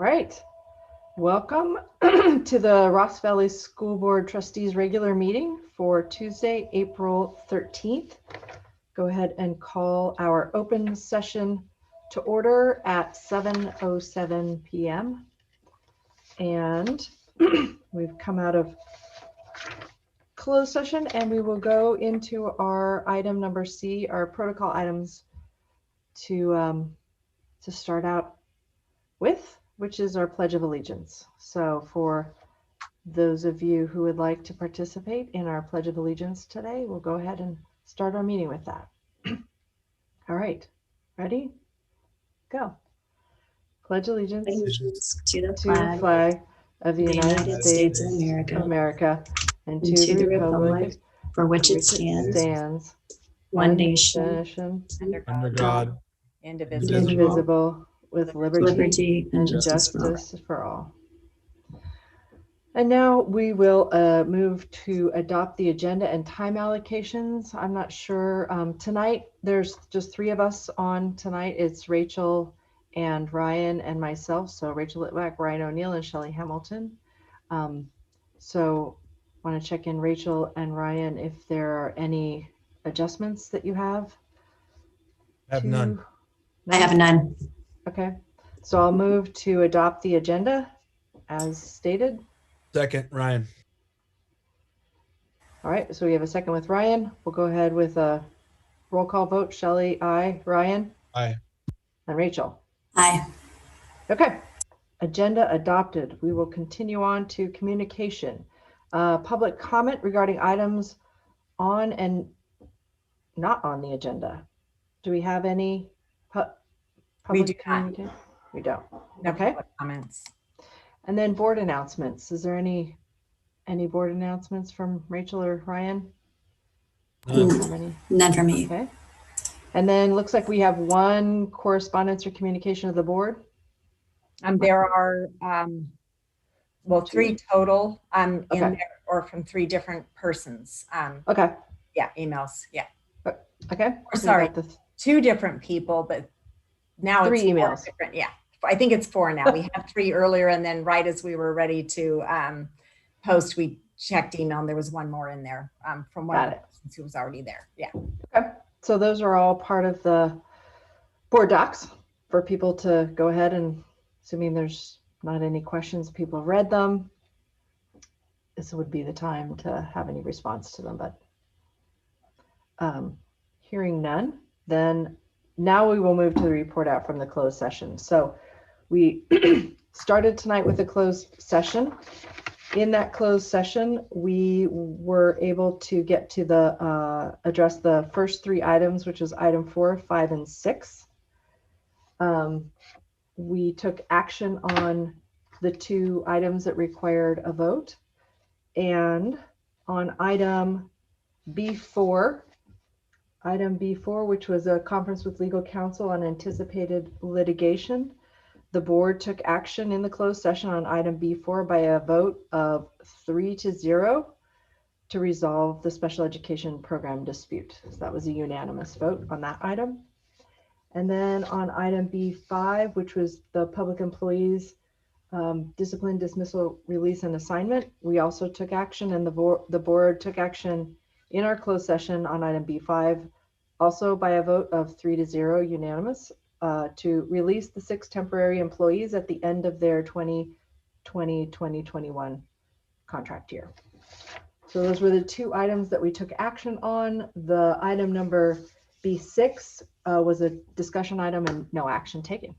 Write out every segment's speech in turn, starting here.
right. Welcome to the Ross Valley School Board Trustees regular meeting for Tuesday, April 13th. Go ahead and call our open session to order at 7:07 p.m. And we've come out of closed session and we will go into our item number C, our protocol items to start out with, which is our Pledge of Allegiance. So for those of you who would like to participate in our Pledge of Allegiance today, we'll go ahead and start our meeting with that. All right, ready? Go. Pledge allegiance to the flag of the United States of America and to the republic for which it stands, one nation, under God, indivisible, with liberty and justice for all. And now we will move to adopt the agenda and time allocations. I'm not sure. Tonight, there's just three of us on tonight. It's Rachel and Ryan and myself. So Rachel Litwack, Ryan O'Neill, and Shelley Hamilton. So want to check in Rachel and Ryan if there are any adjustments that you have. I have none. I have none. Okay, so I'll move to adopt the agenda as stated. Second, Ryan. All right, so we have a second with Ryan. We'll go ahead with a roll call vote. Shelley, aye. Ryan? Aye. And Rachel? Aye. Okay, agenda adopted. We will continue on to communication. Public comment regarding items on and not on the agenda. Do we have any public communication? We don't. No Okay. public comments. And then board announcements. Is there any board announcements from Rachel or Ryan? None for me. Okay. And then looks like we have one correspondence or communication of the board. There are well, three total in Okay. there, or from three different persons. Okay. Yeah, emails. Yeah. Okay. Or sorry, two different people, but now Three it's four emails. different. Yeah, I think it's four now. We had three earlier, and then right as we were ready to post, we checked email, and there was one more in there from one of the persons who was already there. Yeah. Okay. So those are all part of the board docs for people to go ahead and, assuming there's not any questions, people have read them. This would be the time to have any response to them, but hearing none, then now we will move to the report out from the closed session. So we started tonight with a closed session. In that closed session, we were able to get to the address the first three items, which is item 4, 5, and 6. We took action on the two items that required a vote. And on item B4, which was a conference with legal counsel on anticipated litigation, the board took action in the closed session on item B4 by a vote of 3-0 to resolve the special education program dispute. So that was a unanimous vote on that item. And then on item B5, which was the public employees discipline, dismissal, release, and assignment, we also took action, and the board took action in our closed session on item B5, also by a vote of 3-0 unanimous, to release the 6 temporary employees at the end of their 2020-2021 contract year. So those were the two items that we took action on. The item number B6 was a discussion item and no action taken.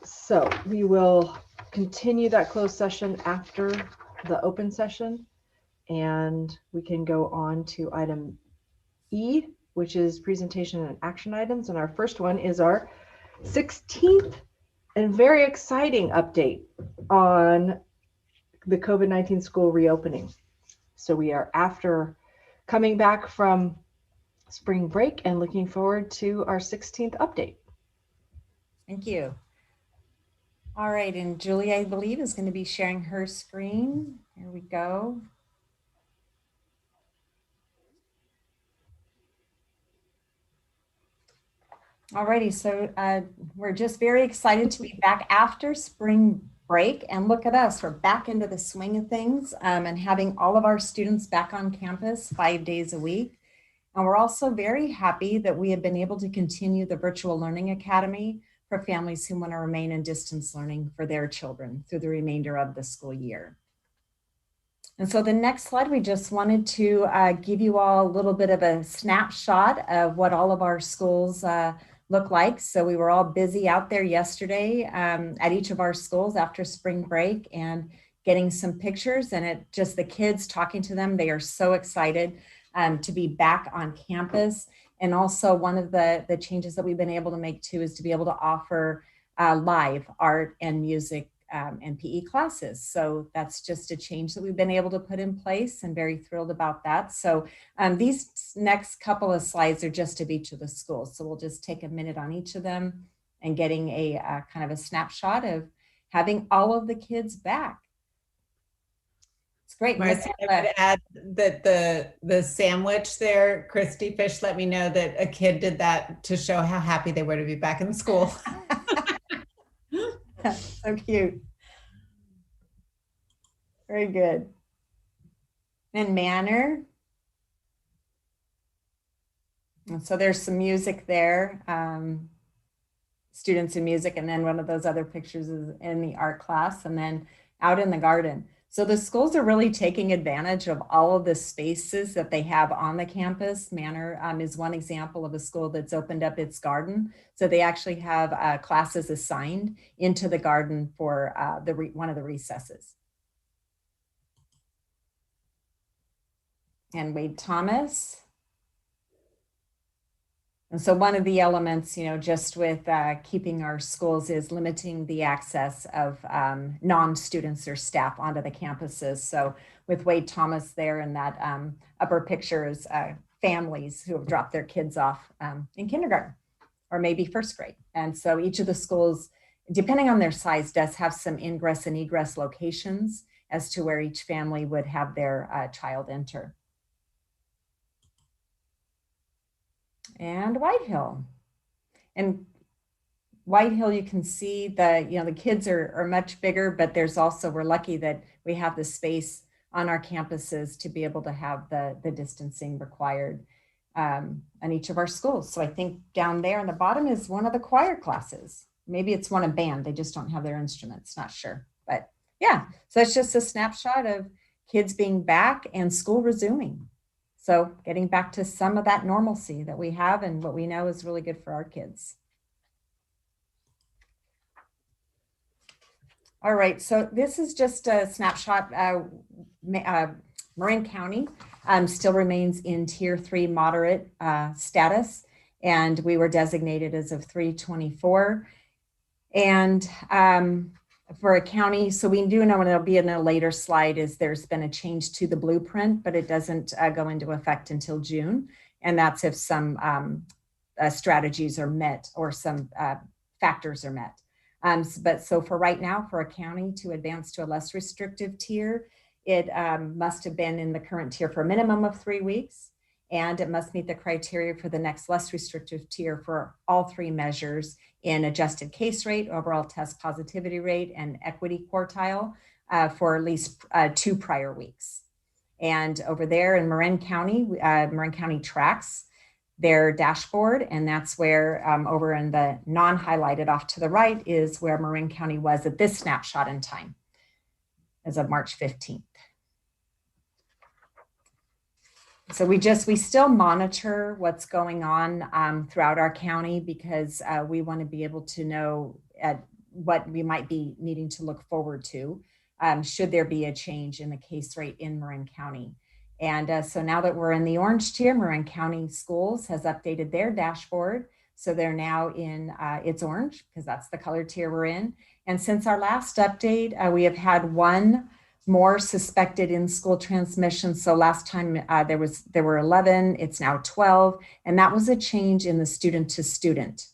So we will continue that closed session after the open session, and we can go on to item E, which is presentation and action items. And our first one is our 16th and very exciting update on the COVID-19 school reopening. So we are after coming back from spring break and looking forward to our 16th update. Thank you. All right, and Julie, I believe, is going to be sharing her screen. Here we go. Alrighty, so we're just very excited to be back after spring break, and look at us, we're back into the swing of things and having all of our students back on campus 5 days a week. And we're also very happy that we have been able to continue the Virtual Learning Academy for families who want to remain in distance learning for their children through the remainder of the school year. And so the next slide, we just wanted to give you all a little bit of a snapshot of what all of our schools look like. So we were all busy out there yesterday at each of our schools after spring break and getting some pictures, and it just the kids talking to them. They are so excited to be back on campus. And also one of the changes that we've been able to make too is to be able to offer live art and music and PE classes. So that's just a change that we've been able to put in place, and very thrilled about that. So these next couple of slides are just of each of the schools. So we'll just take a minute on each of them and getting a kind of a snapshot of having all of the kids back. It's great. Marcy, I would add that the sandwich there, Christy Fish let me know that a kid did that to show how happy they were to be back in school. So cute. Very good. And Manor. And so there's some music there. Students in music, and then one of those other pictures is in the art class, and then out in the garden. So the schools are really taking advantage of all of the spaces that they have on the campus. Manor is one example of a school that's opened up its garden. So they actually have classes assigned into the garden for one of the recesses. And Wade Thomas. And so one of the elements, just with keeping our schools is limiting the access of non-students or staff onto the campuses. So with Wade Thomas there in that upper picture is families who have dropped their kids off in kindergarten or maybe first grade. And so each of the schools, depending on their size, does have some ingress and egress locations as to where each family would have their child enter. And White Hill. And White Hill, you can see the kids are much bigger, but there's also, we're lucky that we have the space on our campuses to be able to have the distancing required on each of our schools. So I think down there on the bottom is one of the choir classes. Maybe it's one of band, they just don't have their instruments, not sure. But yeah, so it's just a snapshot of kids being back and school resuming. So getting back to some of that normalcy that we have and what we know is really good for our kids. All right, so this is just a snapshot. Marin County still remains in Tier 3 moderate status, and we were designated as of 3/24. And for a county, so we do know, and it'll be in a later slide, is there's been a change to the blueprint, but it doesn't go into effect until June. And that's if some strategies are met or some factors are met. But so for right now, for a county to advance to a less restrictive tier, it must have been in the current tier for a minimum of 3 weeks, and it must meet the criteria for the next less restrictive tier for all 3 measures in adjusted case rate, overall test positivity rate, and equity quartile for at least 2 prior weeks. And over there in Marin County tracks their dashboard, and that's where over in the non-highlighted off to the right is where Marin County was at this snapshot in time as of March 15th. So we still monitor what's going on throughout our county, because we want to be able to know what we might be needing to look forward to should there be a change in the case rate in Marin County. And so now that we're in the orange tier, Marin County Schools has updated their dashboard. So they're now in, it's orange because that's the color tier we're in. And since our last update, we have had 1 more suspected in-school transmission. So last time there were 11, it's now 12. And that was a change in the student-to-student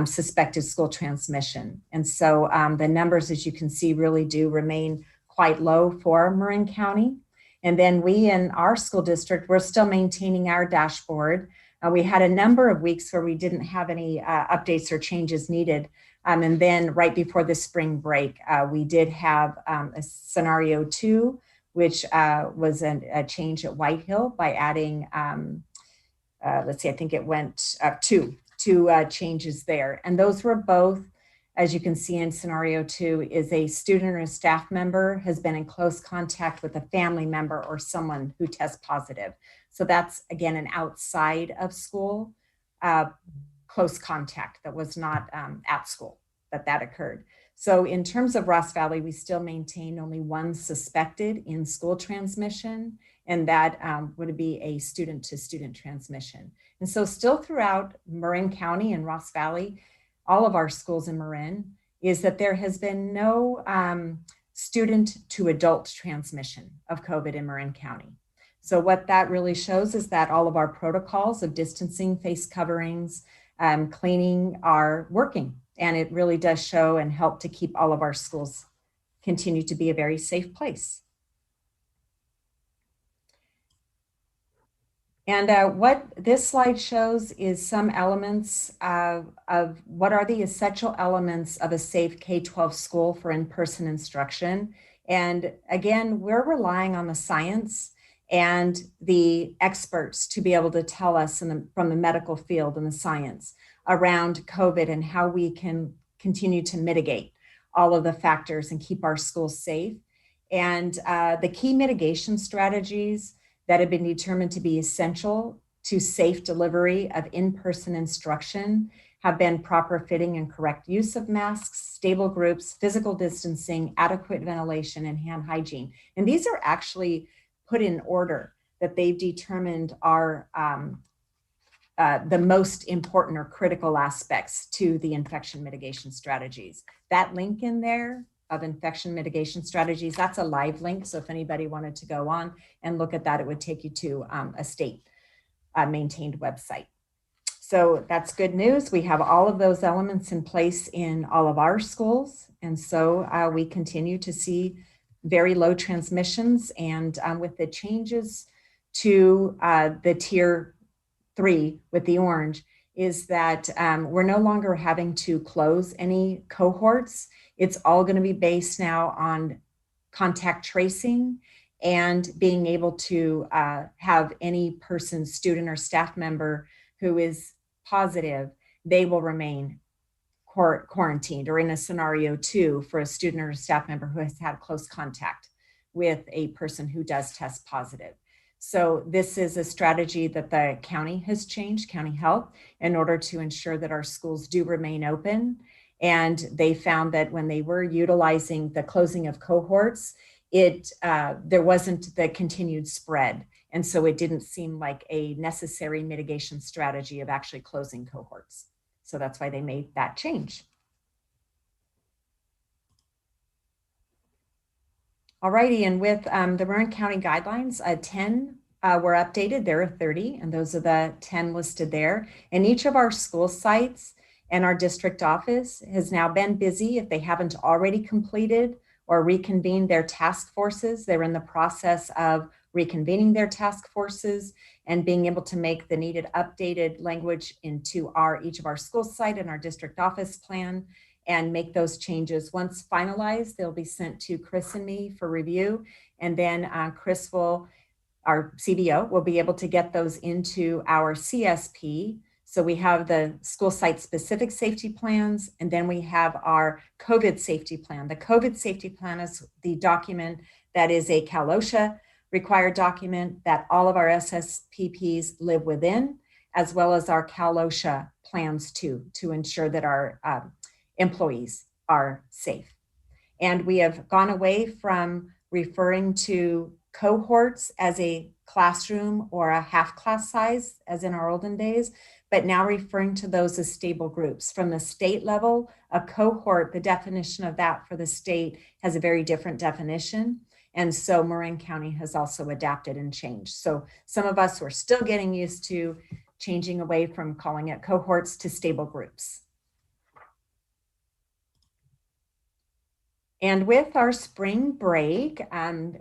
suspected school transmission. And so the numbers, as you can see, really do remain quite low for Marin County. And then we in our school district, we're still maintaining our dashboard We had a number of weeks where we didn't have any updates or changes needed. And then right before the spring break, we did have a scenario 2, which was a change at White Hill by adding, let's see, I think it went up two changes there. And those were both, as you can see in scenario 2, is a student or a staff member has been in close contact with a family member or someone who tests positive. So that's, again, an outside of school close contact that was not at school, that occurred. So in terms of Ross Valley, we still maintain only one suspected in-school transmission, and that would be a student-to-student transmission. And so still throughout Marin County and Ross Valley, all of our schools in Marin, is that there has been no student-to-adult transmission of COVID in Marin County. So what that really shows is that all of our protocols of distancing, face coverings, cleaning are working. And it really does show and help to keep all of our schools continue to be a very safe place. And what this slide shows is some elements of what are the essential elements of a safe K-12 school for in-person instruction. And again, we're relying on the science and the experts to be able to tell us from the medical field and the science around COVID and how we can continue to mitigate all of the factors and keep our schools safe. And the key mitigation strategies that have been determined to be essential to safe delivery of in-person instruction have been proper fitting and correct use of masks, stable groups, physical distancing, adequate ventilation, and hand hygiene. And these are actually put in order that they've determined are the most important or critical aspects to the infection mitigation strategies. That link in there of infection mitigation strategies, that's a live link. So if anybody wanted to go on and look at that, it would take you to a state maintained website. So that's good news. We have all of those elements in place in all of our schools. And so we continue to see very low transmissions, and with the changes to the tier 3 with the orange is that we're no longer having to close any cohorts. It's all going to be based now on contact tracing and being able to have any person, student or staff member who is positive, they will remain quarantined, or in a scenario 2 for a student or a staff member who has had close contact with a person who does test positive. So this is a strategy that the county has changed, county health, in order to ensure that our schools do remain open. And they found that when they were utilizing the closing of cohorts, there wasn't the continued spread. And so it didn't seem like a necessary mitigation strategy of actually closing cohorts. So that's why they made that change. Alrighty, and with the Marin County guidelines, 10 were updated. There are 30, and those are the 10 listed there. And each of our school sites and our district office has now been busy. If they haven't already completed or reconvened their task forces, they're in the process of reconvening their task forces and being able to make the needed updated language into each of our school site and our district office plan and make those changes. Once finalized, they'll be sent to Chris and me for review. And then Chris our CBO, will be able to get those into our CSP. So we have the school site specific safety plans, and then we have our COVID safety plan. The COVID safety plan is the document that is a Cal OSHA required document that all of our SSPPs live within, as well as our Cal OSHA plans to ensure that our employees are safe. And we have gone away from referring to cohorts as a classroom or a half class size, as in our olden days, but now referring to those as stable groups. From the state level, a cohort, the definition of that for the state has a very different definition. And so Marin County has also adapted and changed. So some of us were still getting used to changing away from calling it cohorts to stable groups. And with our spring break,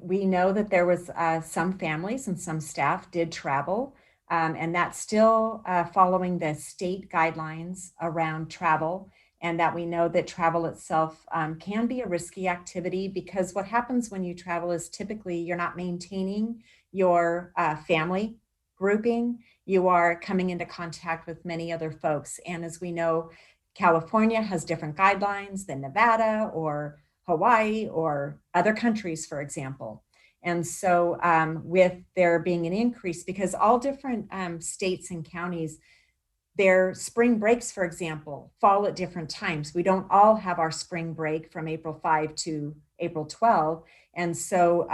we know that there was some families and some staff did travel And that's still following the state guidelines around travel, and that we know that travel itself can be a risky activity, because what happens when you travel is typically you're not maintaining your family grouping. You are coming into contact with many other folks. And as we know, California has different guidelines than Nevada or Hawaii or other countries, for example. And so with there being an increase, because all different states and counties, their spring breaks, for example, fall at different times. We don't all have our spring break from April 5 to April 12. And so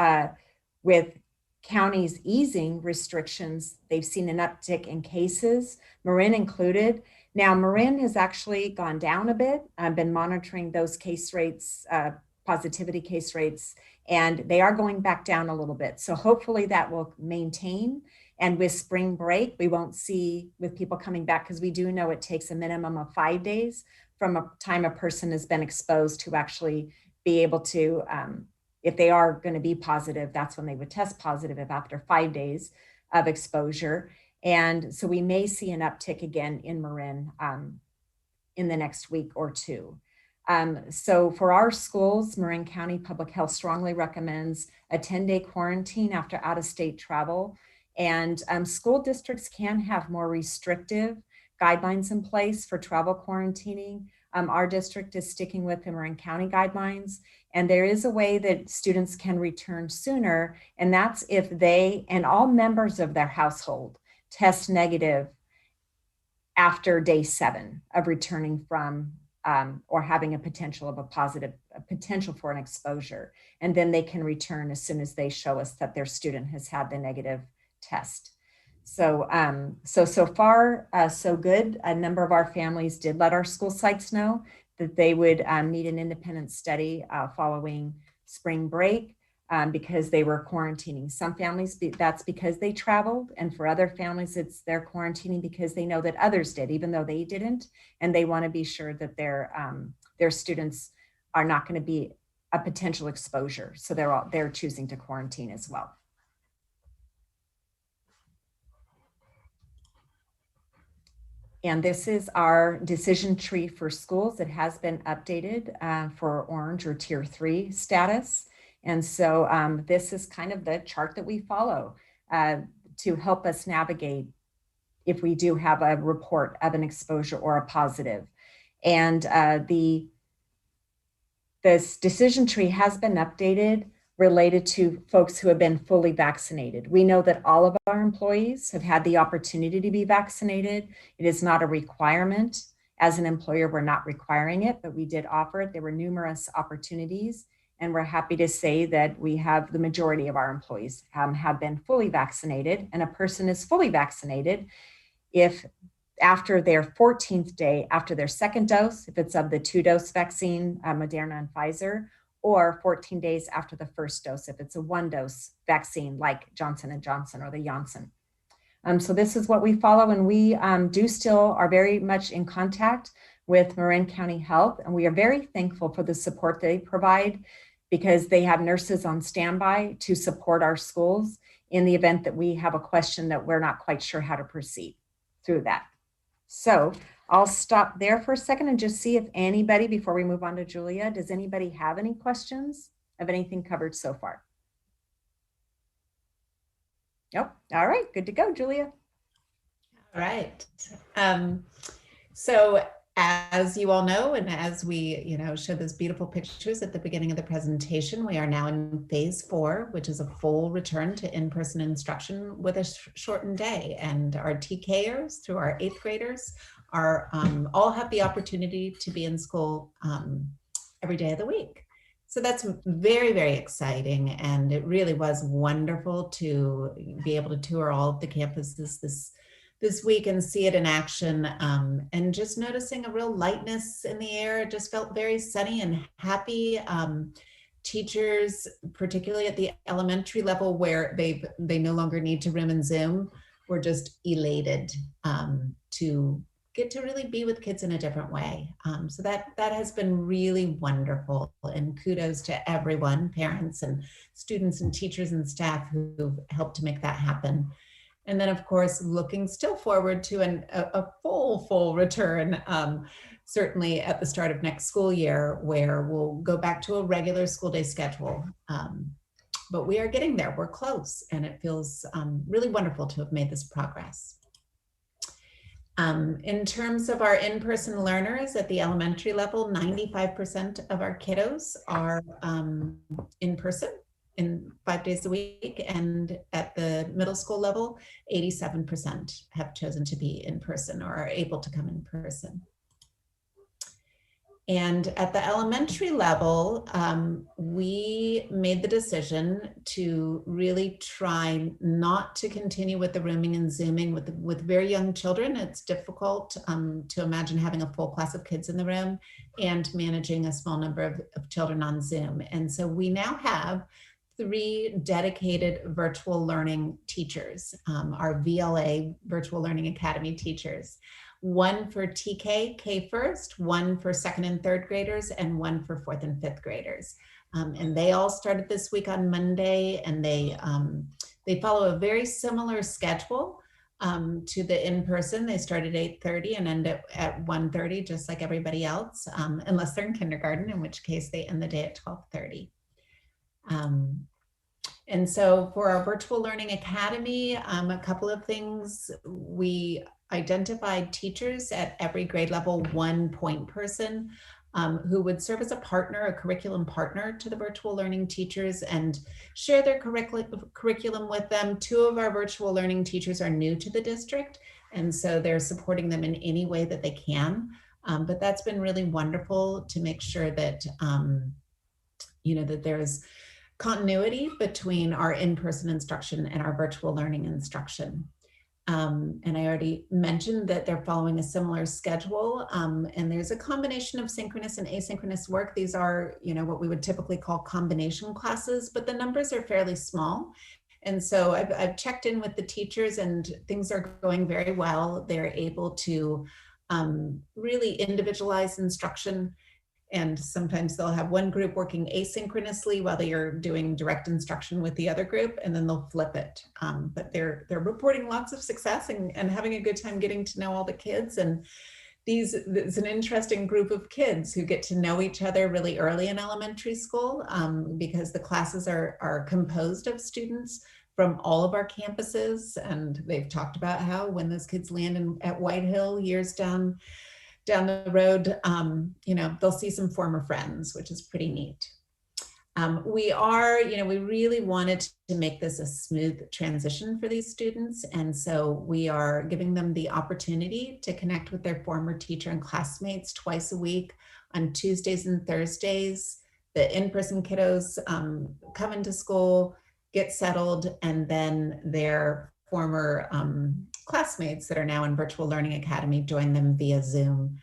with counties easing restrictions, they've seen an uptick in cases, Marin included. Now, Marin has actually gone down a bit. I've been monitoring those case rates, positivity case rates, and they are going back down a little bit. So hopefully that will maintain. And with spring break, we won't see with people coming back, because we do know it takes a minimum of 5 days from a time a person has been exposed to actually be able to, if they are going to be positive, that's when they would test positive, if after 5 days of exposure. And so we may see an uptick again in Marin in the next week or two. So for our schools, Marin County Public Health strongly recommends a 10-day quarantine after out-of-state travel. And school districts can have more restrictive guidelines in place for travel quarantining. Our district is sticking with the Marin County guidelines. And there is a way that students can return sooner. And that's if they and all members of their household test negative after day 7 of returning from or having a potential for an exposure. And then they can return as soon as they show us that their student has had the negative test. So so far, so good. A number of our families did let our school sites know that they would need an independent study following spring break because they were quarantining. Some families, that's because they traveled, and for other families, it's they're quarantining because they know that others did, even though they didn't, and they want to be sure that their students are not going to be a potential exposure. So they're choosing to quarantine as well. And this is our decision tree for schools. It has been updated for orange or tier 3 status. And so this is kind of the chart that we follow to help us navigate if we do have a report of an exposure or a positive. And this decision tree has been updated related to folks who have been fully vaccinated. We know that all of our employees have had the opportunity to be vaccinated. It is not a requirement. As an employer, we're not requiring it, but we did offer it. There were numerous opportunities, and we're happy to say that we have the majority of our employees have been fully vaccinated, and a person is fully vaccinated if after their 14th day, after their second dose, if it's of the 2-dose vaccine, Moderna and Pfizer, or 14 days after the first dose, if it's a 1-dose vaccine like Johnson & Johnson or the Janssen. So this is what we follow, and we are very much in contact with Marin County Health, and we are very thankful for the support they provide, because they have nurses on standby to support our schools in the event that we have a question that we're not quite sure how to proceed through that. So I'll stop there for a second and just see if anybody, before we move on to Julia, does anybody have any questions of anything covered so far? Nope. All right, good to go, Julia. All right. So as you all know, and as we show those beautiful pictures at the beginning of the presentation, we are now in phase 4, which is a full return to in-person instruction with a shortened day. And our TKers through our 8th graders are all have the opportunity to be in school every day of the week. So that's very, very exciting. And it really was wonderful to be able to tour all of the campuses this week and see it in action, and just noticing a real lightness in the air. It just felt very sunny and happy. Teachers, particularly at the elementary level where they no longer need to room and Zoom, were just elated to get to really be with kids in a different way. So that has been really wonderful, and kudos to everyone, parents and students and teachers and staff who helped to make that happen. And then, of course, looking still forward to a full return, certainly at the start of next school year, where we'll go back to a regular school day schedule. But we are getting there. We're close, and it feels really wonderful to have made this progress. In terms of our in-person learners at the elementary level, 95% of our kiddos are in person in 5 days a week. And at the middle school level, 87% have chosen to be in person or are able to come in person. And at the elementary level, we made the decision to really try not to continue with the rooming and zooming with very young children. It's difficult to imagine having a full class of kids in the room and managing a small number of children on Zoom. And so we now have 3 dedicated virtual learning teachers, our VLA, Virtual Learning Academy teachers. 1 for TK, K first, 1 for 2nd and 3rd graders, and 1 for 4th and 5th graders. And they all started this week on Monday, and they follow a very similar schedule to the in-person. They start at 8:30 and end at 1:30, just like everybody else, unless they're in kindergarten, in which case they end the day at 12:30. And so for our Virtual Learning Academy, a couple of things. We identified teachers at every grade level, 1 point person who would serve as a partner, a curriculum partner to the virtual learning teachers and share their curriculum with them. 2 of our virtual learning teachers are new to the district, and so they're supporting them in any way that they can. But that's been really wonderful to make sure that, that there's continuity between our in-person instruction and our virtual learning instruction. And I already mentioned that they're following a similar schedule, and there's a combination of synchronous and asynchronous work. These are, what we would typically call combination classes, but the numbers are fairly small. And so I've checked in with the teachers, and things are going very well. They're able to really individualize instruction. And sometimes they'll have one group working asynchronously while they are doing direct instruction with the other group, and then they'll flip it. But they're reporting lots of success and having a good time getting to know all the kids. And it's an interesting group of kids who get to know each other really early in elementary school because the classes are composed of students from all of our campuses. And they've talked about how when those kids land at White Hill years down the road, they'll see some former friends, which is pretty neat. We really wanted to make this a smooth transition for these students. And so we are giving them the opportunity to connect with their former teacher and classmates twice a week on Tuesdays and Thursdays. The in-person kiddos come into school, get settled, and then their former classmates that are now in Virtual Learning Academy join them via Zoom.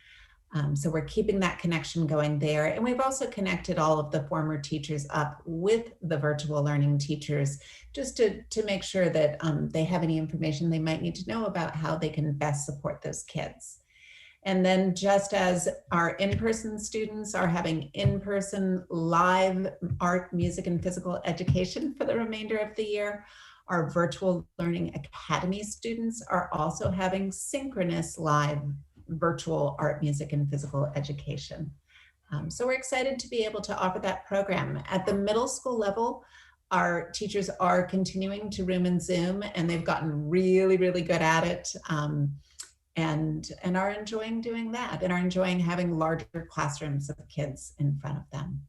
So we're keeping that connection going there. And we've also connected all of the former teachers up with the virtual learning teachers just to make sure that they have any information they might need to know about how they can best support those kids. And then just as our in-person students are having in-person live art, music, and physical education for the remainder of the year, our Virtual Learning Academy students are also having synchronous live virtual art, music, and physical education. So we're excited to be able to offer that program. At the middle school level, our teachers are continuing to room and Zoom, and they've gotten really, really good at it and are enjoying doing that and are enjoying having larger classrooms of kids in front of them.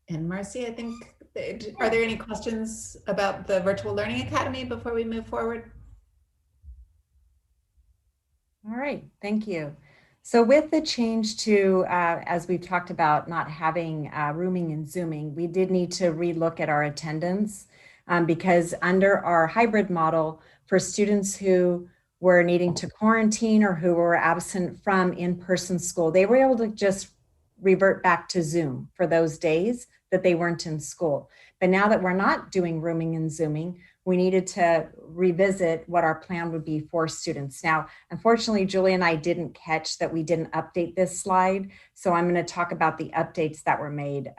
And Marcy, I think, are there any questions about the Virtual Learning Academy before we move forward? All right, thank you. So with the change to, as we've talked about, not having rooming and Zooming, we did need to relook at our attendance because under our hybrid model, for students who were needing to quarantine or who were absent from in-person school, they were able to just revert back to Zoom for those days that they weren't in school. But now that we're not doing rooming and Zooming, we needed to revisit what our plan would be for students. Now, unfortunately, Julie and I didn't catch that we didn't update this slide. So I'm going to talk about the updates that were made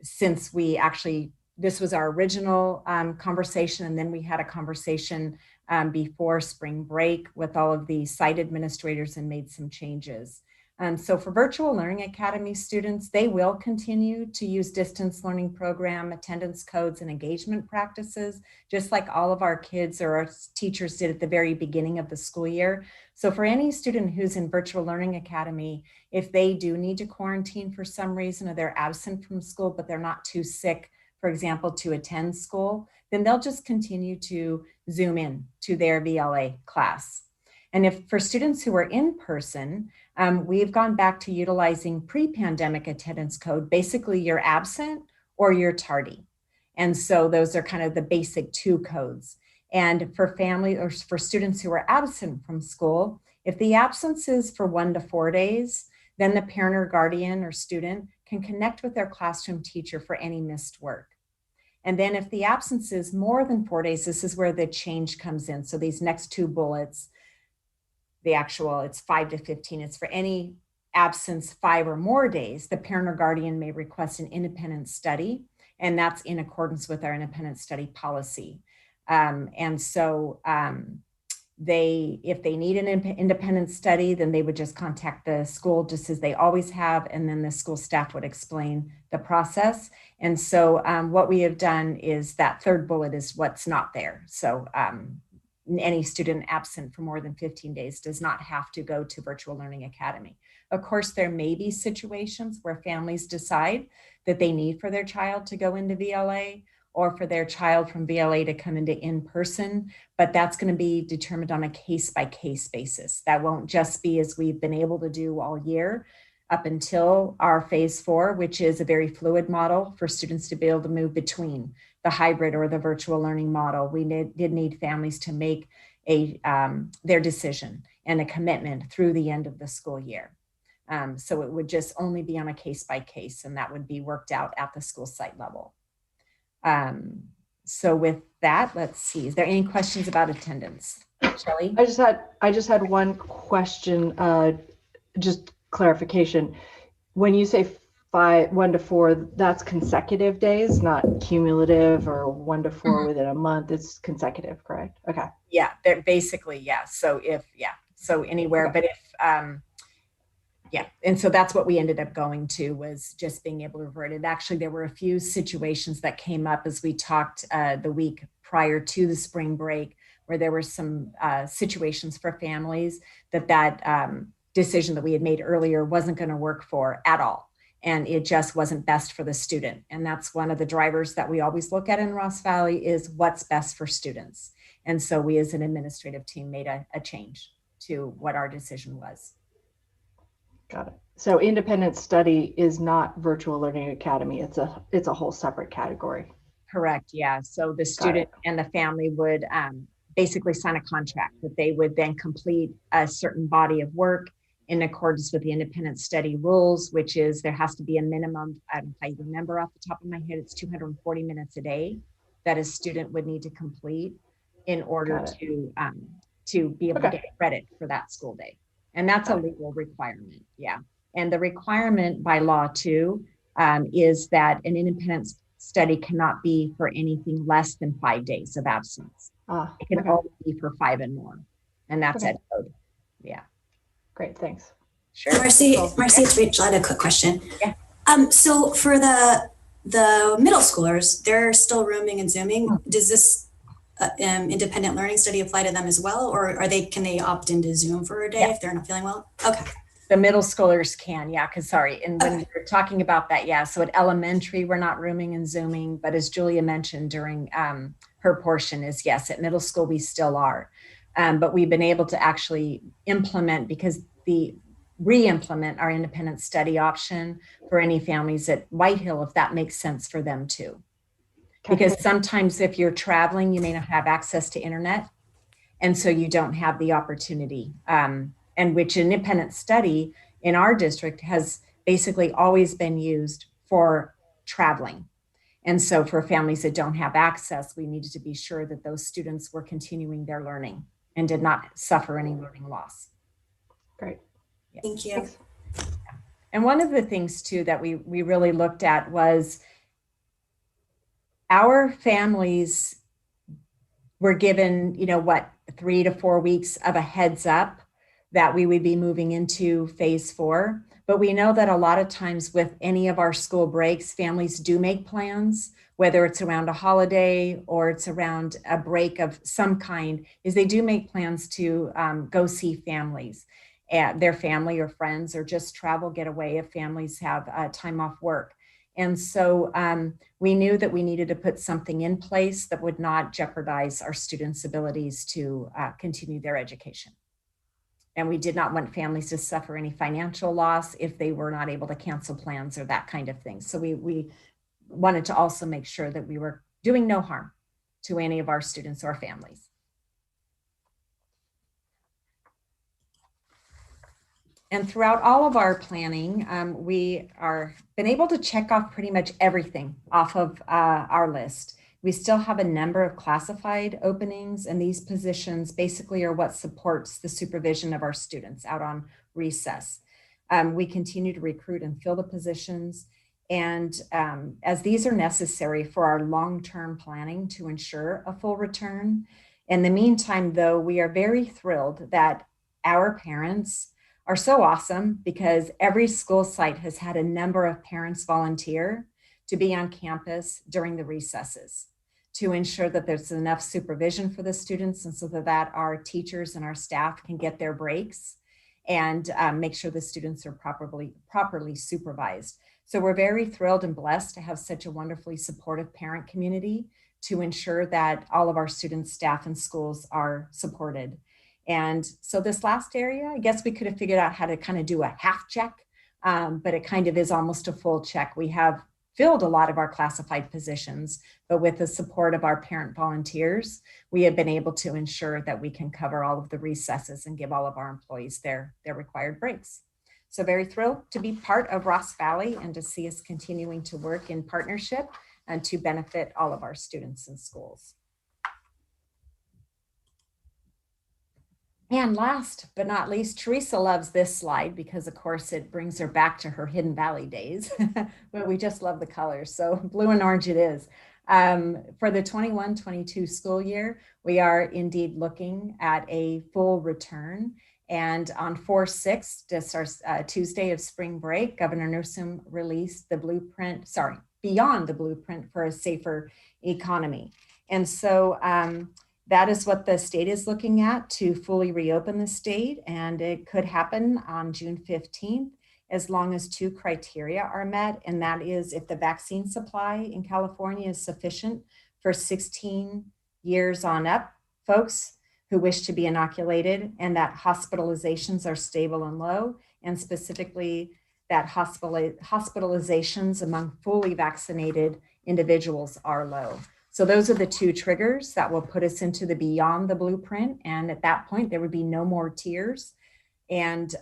since we actually this was our original conversation, and then we had a conversation before spring break with all of the site administrators and made some changes. So for Virtual Learning Academy students, they will continue to use distance learning program, attendance codes, and engagement practices, just like all of our kids or our teachers did at the very beginning of the school year. So for any student who's in Virtual Learning Academy, if they do need to quarantine for some reason or they're absent from school, but they're not too sick, for example, to attend school, then they'll just continue to Zoom in to their VLA class. And if for students who are in person, we've gone back to utilizing pre-pandemic attendance code. Basically, you're absent or you're tardy. And so those are kind of the basic 2 codes. And for family or for students who are absent from school, if the absence is for 1 to 4 days, then the parent or guardian or student can connect with their classroom teacher for any missed work. And then if the absence is more than 4 days, this is where the change comes in. So these next 2 bullets, it's 5 to 15. It's for any absence 5 or more days, the parent or guardian may request an independent study, and that's in accordance with our independent study policy. And so if they need an independent study, then they would just contact the school just as they always have, and then the school staff would explain the process. And so what we have done is that 3rd bullet is what's not there. So any student absent for more than 15 days does not have to go to Virtual Learning Academy. Of course, there may be situations where families decide that they need for their child to go into VLA or for their child from VLA to come into in-person, but that's going to be determined on a case-by-case basis. That won't just be as we've been able to do all year up until our phase 4, which is a very fluid model for students to be able to move between the hybrid or the virtual learning model. We did need families to make their decision and a commitment through the end of the school year. So it would just only be on a case-by-case, and that would be worked out at the school site level. So with that, let's see, is there any questions about attendance? Shelley? I just had one question, just clarification. When you say 1 to 4, that's consecutive days, not cumulative or 1 to 4 within a month. It's consecutive, correct? Okay. Yeah, they're basically, yeah. So so anywhere, okay. But if, yeah. And so that's what we ended up going to, was just being able to revert it. Actually, there were a few situations that came up as we talked the week prior to the spring break, where there were some situations for families that decision that we had made earlier wasn't going to work for at all. And it just wasn't best for the student. And that's one of the drivers that we always look at in Ross Valley, is what's best for students. And so we as an administrative team made a change to what our decision was. Got it. So independent study is not Virtual Learning Academy. It's a whole separate category. Correct. Yeah. So the student and the family would basically sign a contract that they would then complete a certain body of work in accordance with the independent study rules, which is there has to be a minimum, I don't know if I remember off the top of my head, it's 240 minutes a day that a student would need to complete in order to be able to get credit for that school day. And that's a legal requirement. Yeah. And the requirement by law too is that an independent study cannot be for anything less than 5 days of absence. It can only be for 5 and more. And that's ed code. Yeah. Great, thanks. Sure. Marcy, it's Rachel. I had a quick question. Yeah. So for the middle schoolers, they're still rooming and Zooming. Does this independent learning study apply to them as well, or can they opt into Zoom for a day if they're not feeling well? Okay. The middle schoolers can, yeah, because and when we were talking about that, yeah, so at elementary, we're not rooming and Zooming, but as Julia mentioned during her portion is, yes, at middle school, we still are. But we've been able to actually implement, re-implement our independent study option for any families at White Hill, if that makes sense for them too. Because sometimes if you're traveling, you may not have access to internet. And so you don't have the opportunity. And which independent study in our district has basically always been used for traveling. And so for families that don't have access, we needed to be sure that those students were continuing their learning and did not suffer any learning loss. Great. Yes. Thank you. And one of the things too that we really looked at was our families were given, 3 to 4 weeks of a heads up that we would be moving into phase 4. But we know that a lot of times with any of our school breaks, families do make plans, whether it's around a holiday or it's around a break of some kind, is they do make plans to go see families, their family or friends, or just travel, get away if families have time off work. And so we knew that we needed to put something in place that would not jeopardize our students' abilities to continue their education. And we did not want families to suffer any financial loss if they were not able to cancel plans or that kind of thing. So we wanted to also make sure that we were doing no harm to any of our students or families. And throughout all of our planning, we are been able to check off pretty much everything off of our list. We still have a number of classified openings, and these positions basically are what supports the supervision of our students out on recess. We continue to recruit and fill the positions, and as these are necessary for our long-term planning to ensure a full return. In the meantime, though, we are very thrilled that our parents are so awesome, because every school site has had a number of parents volunteer to be on campus during the recesses to ensure that there's enough supervision for the students, and so that our teachers and our staff can get their breaks and make sure the students are properly supervised. So we're very thrilled and blessed to have such a wonderfully supportive parent community to ensure that all of our students, staff, and schools are supported. And so this last area, I guess we could have figured out how to kind of do a half check, but it kind of is almost a full check. We have filled a lot of our classified positions, but with the support of our parent volunteers, we have been able to ensure that we can cover all of the recesses and give all of our employees their required breaks. So very thrilled to be part of Ross Valley and to see us continuing to work in partnership and to benefit all of our students and schools. And last but not least, Teresa loves this slide because, of course, it brings her back to her Hidden Valley days, but we just love the colors. So blue and orange it is. For the 21-22 school year, we are indeed looking at a full return. And on 4/6, just our Tuesday of spring break, Governor Newsom released the blueprint, beyond the blueprint for a safer economy. And so that is what the state is looking at, to fully reopen the state, and it could happen on June 15th as long as 2 criteria are met, and that is if the vaccine supply in California is sufficient for 16 years on up folks who wish to be inoculated, and that hospitalizations are stable and low, and specifically that hospitalizations among fully vaccinated individuals are low. So those are the 2 triggers that will put us into the beyond the blueprint. And at that point, there would be no more tiers. And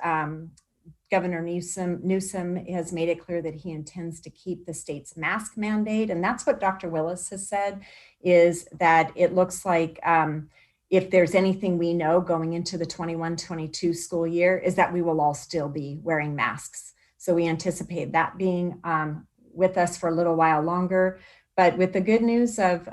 Governor Newsom has made it clear that he intends to keep the state's mask mandate. And that's what Dr. Willis has said, is that it looks like if there's anything we know going into the 21-22 school year, is that we will all still be wearing masks. So we anticipate that being with us for a little while longer. But with the good news of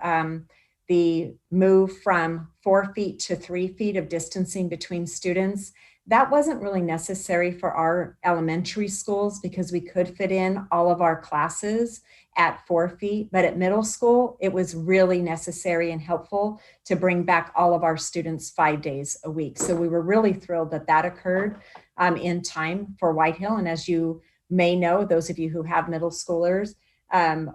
the move from 4 feet to 3 feet of distancing between students, that wasn't really necessary for our elementary schools because we could fit in all of our classes at 4 feet. But at middle school, it was really necessary and helpful to bring back all of our students 5 days a week. So we were really thrilled that that occurred in time for White Hill. And as you may know, those of you who have middle schoolers,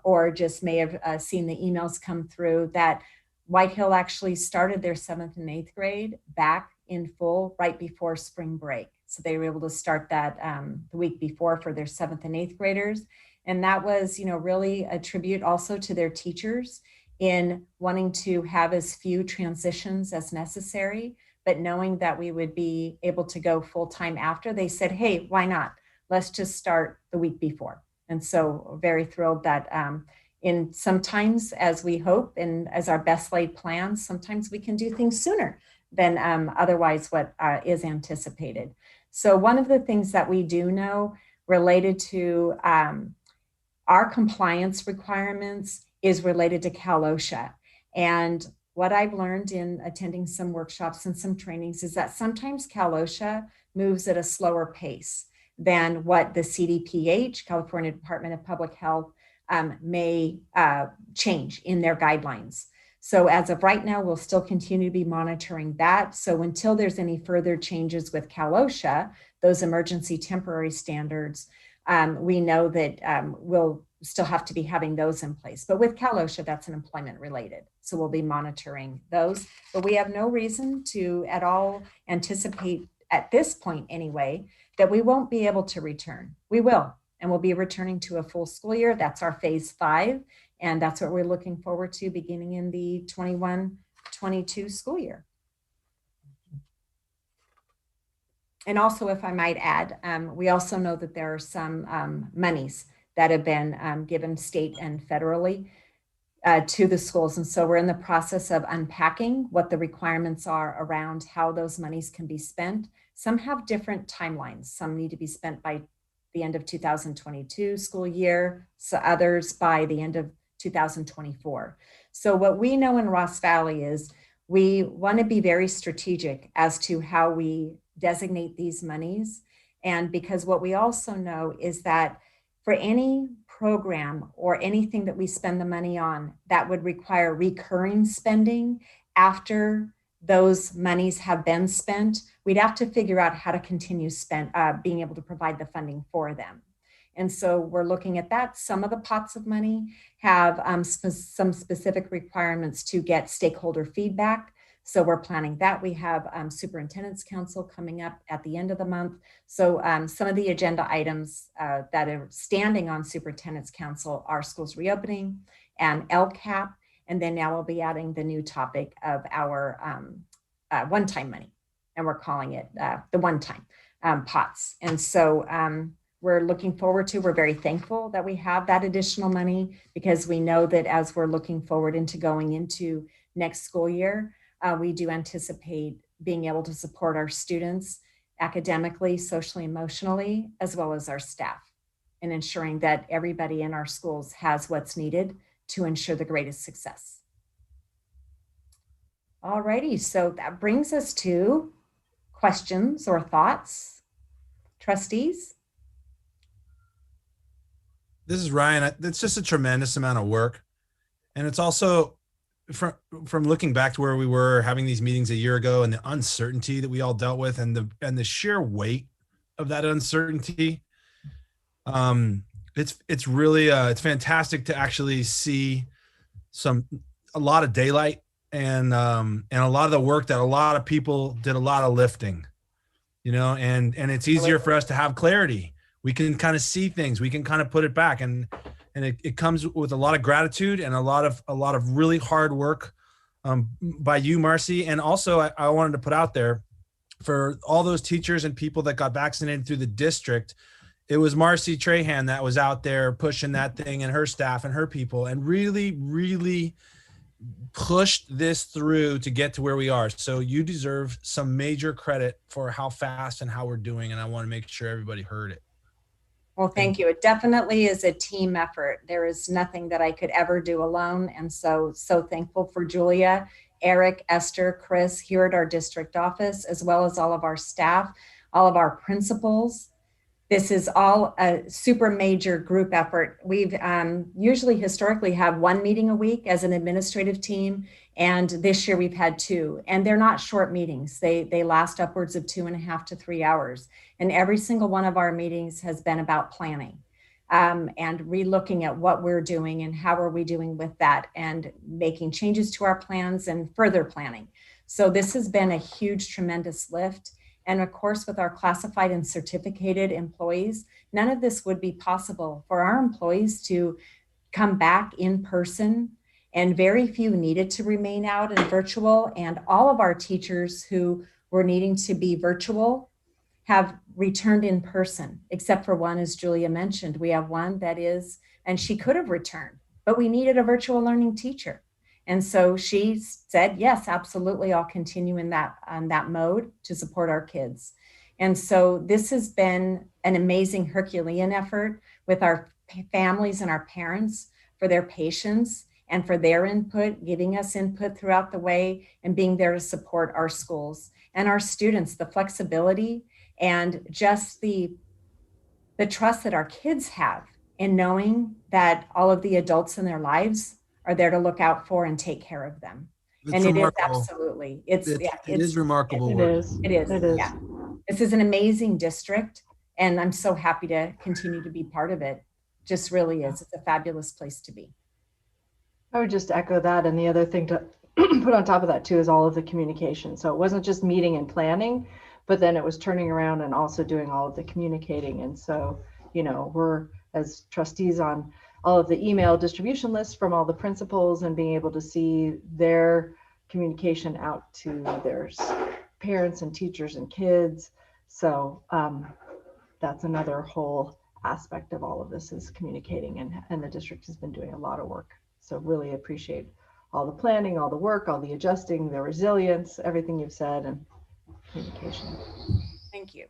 or just may have seen the emails come through, that White Hill actually started their 7th and 8th grade back in full right before spring break. So they were able to start that the week before for their 7th and 8th graders. And that was, really a tribute also to their teachers in wanting to have as few transitions as necessary, but knowing that we would be able to go full time after, they said, hey, why not? Let's just start the week before. And so very thrilled that in sometimes, as we hope and as our best laid plans, sometimes we can do things sooner than otherwise what is anticipated. So one of the things that we do know related to our compliance requirements is related to Cal OSHA. And what I've learned in attending some workshops and some trainings is that sometimes Cal OSHA moves at a slower pace than what the CDPH, California Department of Public Health, may change in their guidelines. So as of right now, we'll still continue to be monitoring that. So until there's any further changes with Cal OSHA, those emergency temporary standards, we know that we'll still have to be having those in place. But with Cal OSHA, that's an employment related. So we'll be monitoring those. But we have no reason to at all anticipate at this point anyway, that we won't be able to return. We will, and we'll be returning to a full school year. That's our phase 5. And that's what we're looking forward to beginning in the 21-22 school year. And also, if I might add, we also know that there are some monies that have been given state and federally to the schools. And so we're in the process of unpacking what the requirements are around how those monies can be spent. Some have different timelines. Some need to be spent by the end of 2022 school year, so others by the end of 2024. So what we know in Ross Valley is we want to be very strategic as to how we designate these monies. And because what we also know is that for any program or anything that we spend the money on that would require recurring spending after those monies have been spent, we'd have to figure out how to continue being able to provide the funding for them. And so we're looking at that. Some of the pots of money have some specific requirements to get stakeholder feedback. So we're planning that. We have Superintendent's Council coming up at the end of the month. So some of the agenda items that are standing on Superintendent's Council are schools reopening and LCAP. And then now we'll be adding the new topic of our one-time money. And we're calling it the one-time pots. And so we're looking forward to, we're very thankful that we have that additional money, because we know that as we're looking forward into going into next school year, we do anticipate being able to support our students academically, socially, emotionally, as well as our staff, and ensuring that everybody in our schools has what's needed to ensure the greatest success. All righty, so that brings us to questions or thoughts. Trustees? This is Ryan. It's just a tremendous amount of work. And it's also from looking back to where we were having these meetings a year ago and the uncertainty that we all dealt with and the sheer weight of that uncertainty. It's really it's fantastic to actually see a lot of daylight and a lot of the work that a lot of people did a lot of lifting, and it's easier for us to have clarity. We can kind of see things, we can kind of put it back, and it comes with a lot of gratitude and a lot of really hard work by you, Marcy. And also I wanted to put out there for all those teachers and people that got vaccinated through the district, it was Marcy Trahan that was out there pushing that thing, and her staff and her people, and really, really pushed this through to get to where we are. So you deserve some major credit for how fast and how we're doing. And I want to make sure everybody heard it. Well, thank you. It definitely is a team effort. There is nothing that I could ever do alone. And so thankful for Julia, Eric, Esther, Chris here at our district office, as well as all of our staff, all of our principals. This is all a super major group effort. We've usually historically have one meeting a week as an administrative team. And this year we've had 2, and they're not short meetings. They last upwards of 2.5 to 3 hours. And every single one of our meetings has been about planning and re-looking at what we're doing and how are we doing with that, and making changes to our plans and further planning. So this has been a huge, tremendous lift. And of course, with our classified and certificated employees, none of this would be possible for our employees to come back in person, and very few needed to remain out and virtual. And all of our teachers who were needing to be virtual have returned in person, except for one, as Julia mentioned. We have one that is, and she could have returned, but we needed a virtual learning teacher. And so she said, yes, absolutely, I'll continue in that mode to support our kids. And so this has been an amazing Herculean effort with our families and our parents for their patience and for their input, giving us input throughout the way, and being there to support our schools and our students, the flexibility and just the trust that our kids have in knowing that all of the adults in their lives are there to look out for and take care of them. It's And it is remarkable. absolutely, It is remarkable It work. is. it is. It is. Yeah. This is an amazing district, and I'm so happy to continue to be part of it. Just really is. It's a fabulous place to be. I would just echo that. And the other thing to put on top of that too is all of the communication. So it wasn't just meeting and planning, but then it was turning around and also doing all of the communicating. And so, you know, we're as trustees on all of the email distribution lists from all the principals and being able to see their communication out to their parents and teachers and kids. So that's another whole aspect of all of this is communicating, and the district has been doing a lot of work. So really appreciate all the planning, all the work, all the adjusting, the resilience, everything you've said, and communication. Thank you.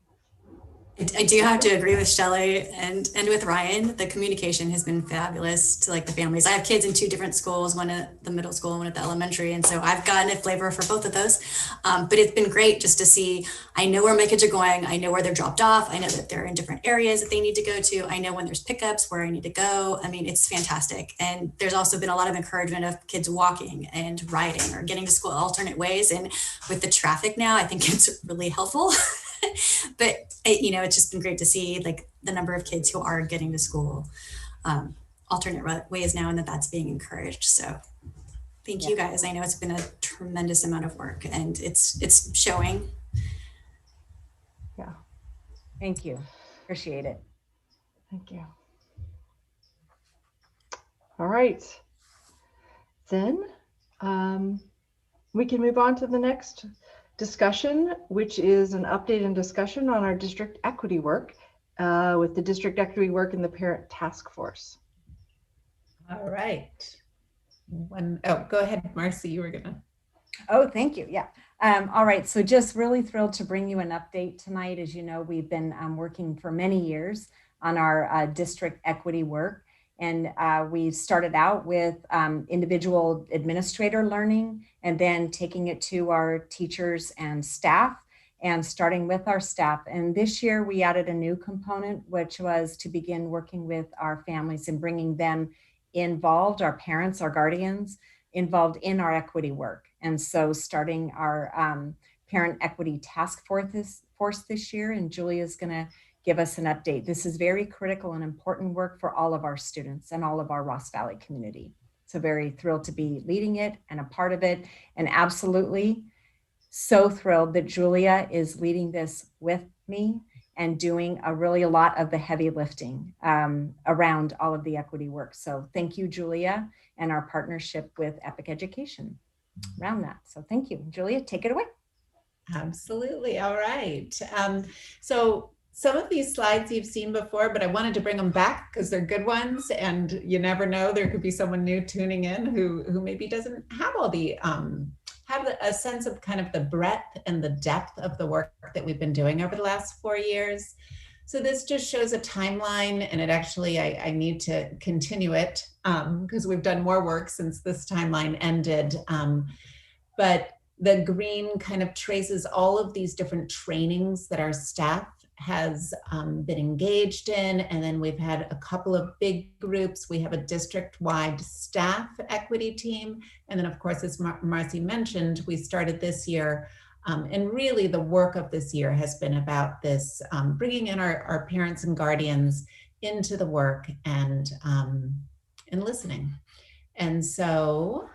I do have to agree with Shelley and with Ryan. The communication has been fabulous to like the families. I have kids in two different schools, one at the middle school and one at the elementary. And so I've gotten a flavor for both of those. But it's been great just to see, I know where my kids are going. I know where they're dropped off. I know that they're in different areas that they need to go to. I know when there's pickups where I need to go. I mean, it's fantastic. And there's also been a lot of encouragement of kids walking and riding or getting to school alternate ways. And with the traffic now, I think it's really helpful. But you know, it's just been great to see like the number of kids who are getting to school alternate ways now, and that's being encouraged. So thank you guys. I know it's been a tremendous amount of work, and it's showing. Yeah. Thank you. Appreciate it. Thank you. All right. Then we can move on to the next discussion, which is an update and discussion on our district equity work with the district equity work in the parent task force. All right. Go ahead, Marcy, you were gonna. Oh, thank you. Yeah. All right. So just really thrilled to bring you an update tonight. As you know, we've been working for many years on our district equity work. And we started out with individual administrator learning, and then taking it to our teachers and staff, and starting with our staff. And this year we added a new component, which was to begin working with our families and bringing them involved, our parents, our guardians, involved in our equity work. And so starting our parent equity task force this year, and Julia's gonna give us an update. This is very critical and important work for all of our students and all of our Ross Valley community. So very thrilled to be leading it and a part of it, and absolutely so thrilled that Julia is leading this with me and doing a lot of the heavy lifting around all of the equity work. So thank you, Julia, and our partnership with Epic Education around that. So thank you. Julia, take it away. Absolutely. All right. So some of these slides you've seen before, but I wanted to bring them back because they're good ones, and you never know, there could be someone new tuning in who maybe doesn't have all the have a sense of kind of the breadth and the depth of the work that we've been doing over the last 4 years. So this just shows a timeline, and it actually, I need to continue it because we've done more work since this timeline ended. But the green kind of traces all of these different trainings that our staff has been engaged in. And then we've had a couple of big groups. We have a district-wide staff equity team. And then of course, as Marcy mentioned, we started this year. And really the work of this year has been about this, bringing in our parents and guardians into the work and listening. And so,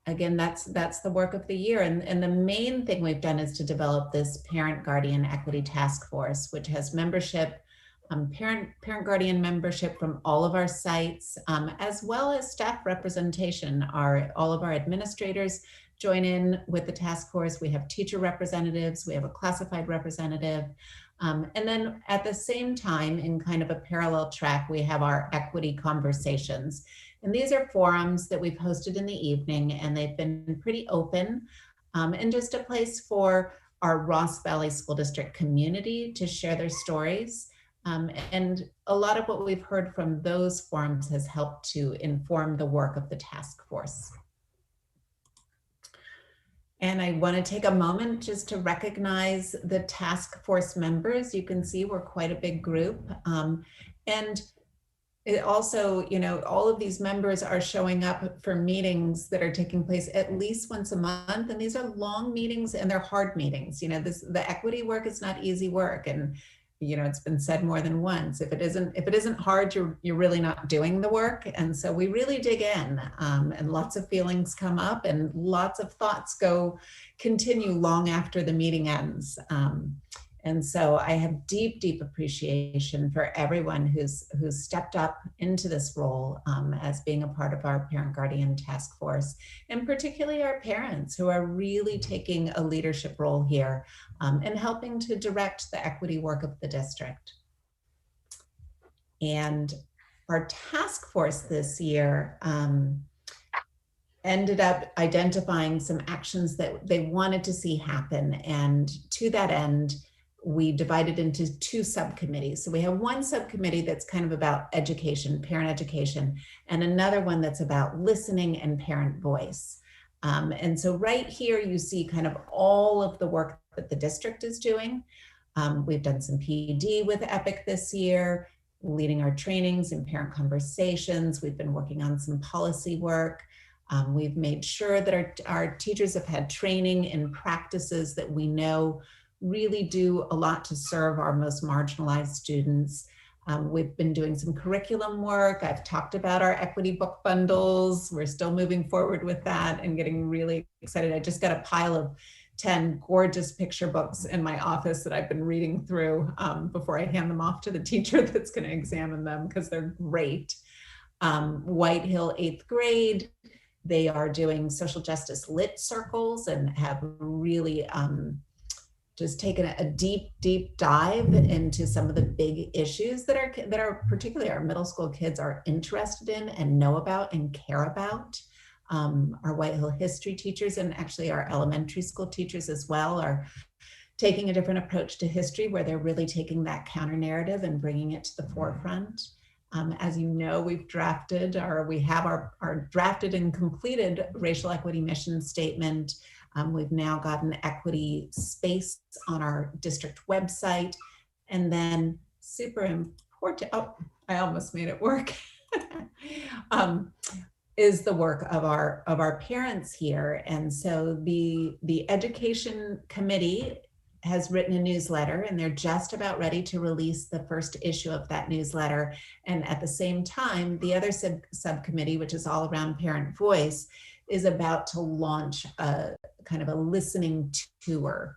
again, that's the work of the year. And the main thing we've done is to develop this Parent Guardian Equity Task Force, which has membership, Parent Guardian membership from all of our sites, as well as staff representation. All of our administrators join in with the task force. We have teacher representatives, we have a classified representative. And then at the same time, in kind of a parallel track, we have our equity conversations. And these are forums that we've hosted in the evening, and they've been pretty open and just a place for our Ross Valley School District community to share their stories. And a lot of what we've heard from those forums has helped to inform the work of the task force. And I want to take a moment just to recognize the task force members. You can see we're quite a big group. And it also, you know, all of these members are showing up for meetings that are taking place at least once a month. And these are long meetings and they're hard meetings. You know, the equity work is not easy work. And, you know, it's been said more than once, if it isn't hard, you're really not doing the work. And so we really dig in, and lots of feelings come up and lots of thoughts continue long after the meeting ends. And so I have deep, deep appreciation for everyone who's stepped up into this role as being a part of our ParentGuardian task force, and particularly our parents who are really taking a leadership role here and helping to direct the equity work of the district. And our task force this year ended up identifying some actions that they wanted to see happen. And to that end, we divided into two subcommittees. So we have one subcommittee that's kind of about education, parent education, and another one that's about listening and parent voice. And so right here, you see kind of all of the work that the district is doing. We've done some PD with EPIC this year, leading our trainings and parent conversations. We've been working on some policy work. We've made sure that our teachers have had training in practices that we know really do a lot to serve our most marginalized students. We've been doing some curriculum work. I've talked about our equity book bundles. We're still moving forward with that and getting really excited. I just got a pile of 10 gorgeous picture books in my office that I've been reading through before I hand them off to the teacher that's going to examine them because they're great. White Hill 8th grade, they are doing social justice lit circles and have really just taken a deep, deep dive into some of the big issues that are particularly our middle school kids are interested in and know about and care about. Our White Hill history teachers and actually our elementary school teachers as well are taking a different approach to history where they're really taking that counter narrative and bringing it to the forefront. As you know, we have our drafted and completed racial equity mission statement. We've now got an equity space on our district website. And then super important, oh, I almost made it work, is the work of our parents here. And so the education committee has written a newsletter and they're just about ready to release the first issue of that newsletter. And at the same time, the other subcommittee, which is all around parent voice, is about to launch a kind of a listening tour.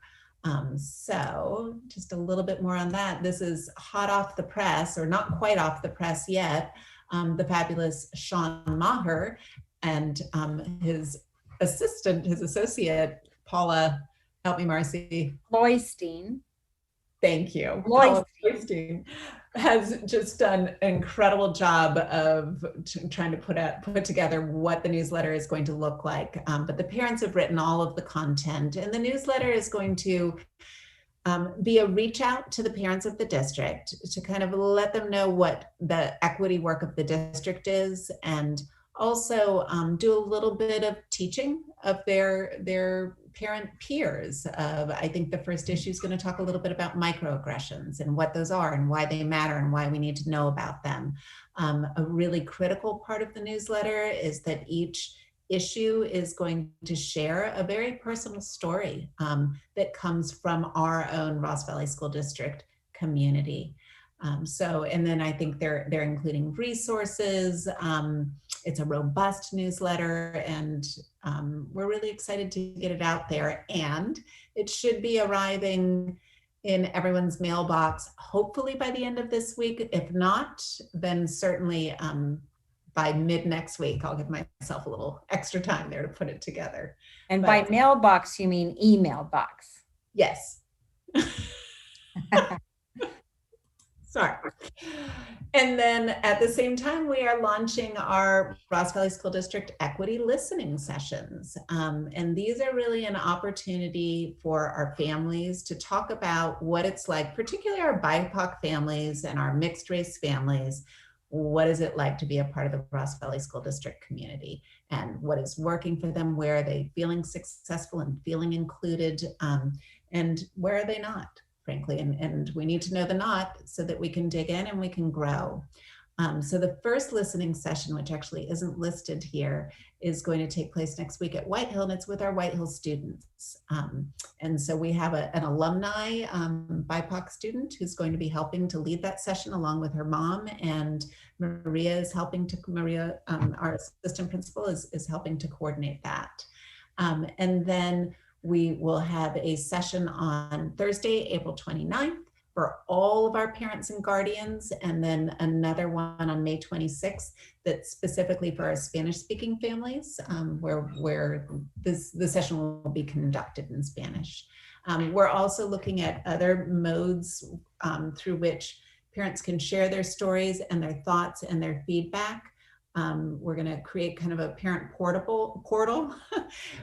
So just a little bit more on that. This is hot off the press, or not quite off the press yet. The fabulous Sean Maher and his associate, Paula, help me, Marcy. Loystein. Thank you. Paula Loystein has just done an incredible job of trying to put together what the newsletter is going to look like. But the parents have written all of the content, and the newsletter is going to be a reach out to the parents of the district to kind of let them know what the equity work of the district is, and also do a little bit of teaching of their parent peers. I think the first issue is going to talk a little bit about microaggressions and what those are and why they matter and why we need to know about them. A really critical part of the newsletter is that each issue is going to share a very personal story that comes from our own Ross Valley School District community. And then I think they're including resources. It's a robust newsletter, and we're really excited to get it out there. And it should be arriving in everyone's mailbox, hopefully by the end of this week. If not, then certainly by mid next week. I'll give myself a little extra time there to put it together. And by mailbox, you mean email box? Yes. Sorry. And then at the same time, we are launching our Ross Valley School District Equity Listening Sessions. And these are really an opportunity for our families to talk about what it's like, particularly our BIPOC families and our mixed race families. What is it like to be a part of the Ross Valley School District community? And what is working for them? Where are they feeling successful and feeling included? And where are they not? Frankly, and we need to know the not so that we can dig in and we can grow. So the first listening session, which actually isn't listed here, is going to take place next week at White Hill, and it's with our White Hill students. And so we have an alumni BIPOC student who's going to be helping to lead that session along with her mom, and Maria is helping to, our assistant principal is helping to coordinate that. And then we will have a session on Thursday, April 29th for all of our parents and guardians, and then another one on May 26th that's specifically for our Spanish-speaking families, where the session will be conducted in Spanish. We're also looking at other modes through which parents can share their stories and their thoughts and their feedback. We're going to create kind of a parent portal,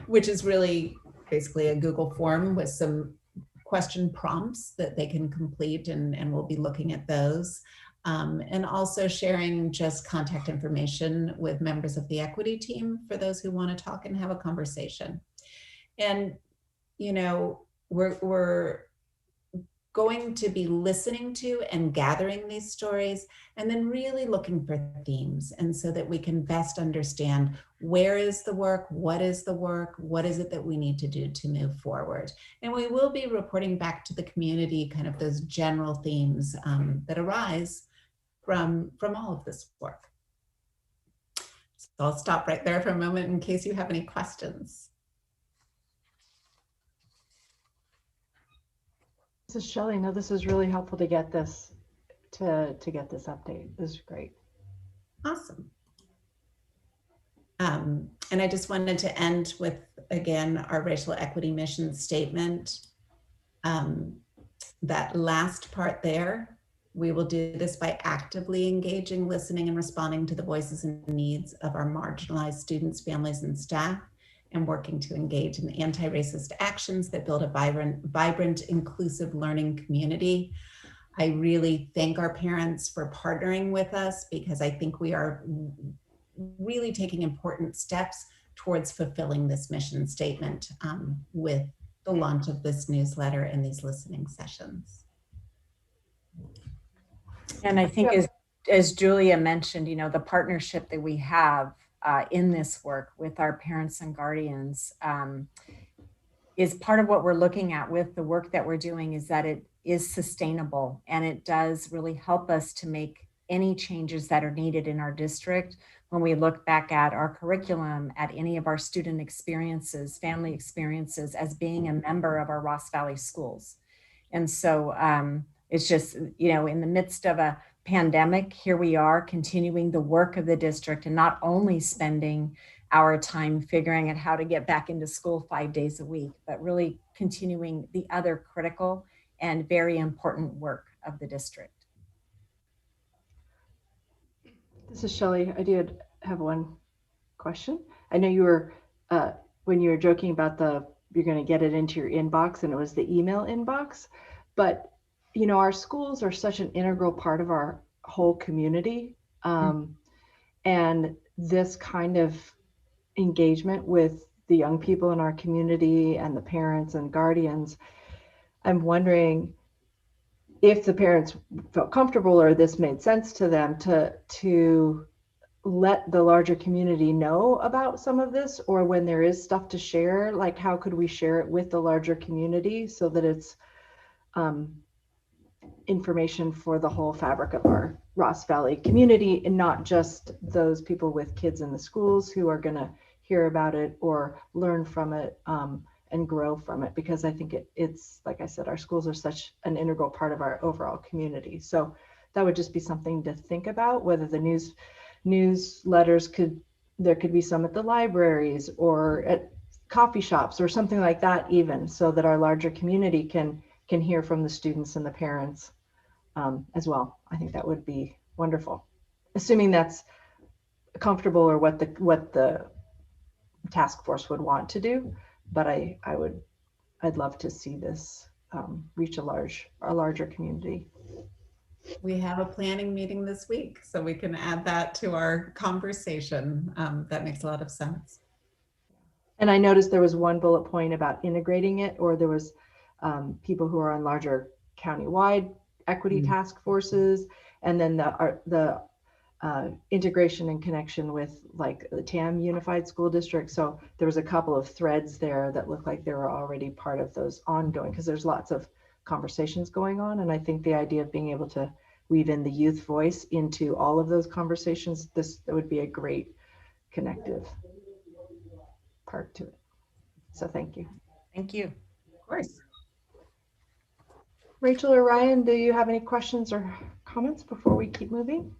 which is really basically a Google form with some question prompts that they can complete, and we'll be looking at those. And also sharing just contact information with members of the equity team for those who want to talk and have a conversation. And, you know, we're going to be listening to and gathering these stories, and then really looking for themes, and so that we can best understand where is the work, what is it that we need to do to move forward. And we will be reporting back to the community kind of those general themes that arise from all of this work. So I'll stop right there for a moment in case you have any questions. This is Shelley. No, this is really helpful to get this to get this update. This is great. Awesome. And I just wanted to end with, again, our racial equity mission statement. That last part there, we will do this by actively engaging, listening, and responding to the voices and needs of our marginalized students, families, and staff, and working to engage in anti-racist actions that build a vibrant, inclusive learning community. I really thank our parents for partnering with us, because I think we are really taking important steps towards fulfilling this mission statement with the launch of this newsletter and these listening sessions. And I think as Julia mentioned, you know, the partnership that we have in this work with our parents and guardians is part of what we're looking at with the work that we're doing, is that it is sustainable, and it does really help us to make any changes that are needed in our district when we look back at our curriculum, at any of our student experiences, family experiences, as being a member of our Ross Valley schools. And so it's just, you know, in the midst of a pandemic, here we are continuing the work of the district, and not only spending our time figuring out how to get back into school 5 days a week, but really continuing the other critical and very important work of the district. This is Shelley. I did have one question. I know you were, when you were joking about you're going to get it into your inbox, and it was the email inbox, but you know, our schools are such an integral part of our whole community. And this kind of engagement with the young people in our community and the parents and guardians, I'm wondering if the parents felt comfortable, or this made sense to them to let the larger community know about some of this, or when there is stuff to share, like how could we share it with the larger community so that it's information for the whole fabric of our Ross Valley community, and not just those people with kids in the schools who are going to hear about it or learn from it and grow from it, because I think it's, like I said, our schools are such an integral part of our overall community. So that would just be something to think about, whether the newsletters there could be some at the libraries or at coffee shops or something like that, even, so that our larger community can hear from the students and the parents as well. I think that would be wonderful, assuming that's comfortable or what the task force would want to do. But I'd love to see this reach a larger community. We have a planning meeting this week, so we can add that to our conversation. That makes a lot of sense. And I noticed there was one bullet point about integrating it, or there was people who are on larger countywide equity task forces, and then the integration and connection with like the TAM Unified School District. So there was a couple of threads there that looked like they were already part of those ongoing, because there's lots of conversations going on. And I think the idea of being able to weave in the youth voice into all of those conversations, that would be a great connective part to it. So thank you. Thank you. Of course. Rachel or Ryan, do you have any questions or comments before we keep moving?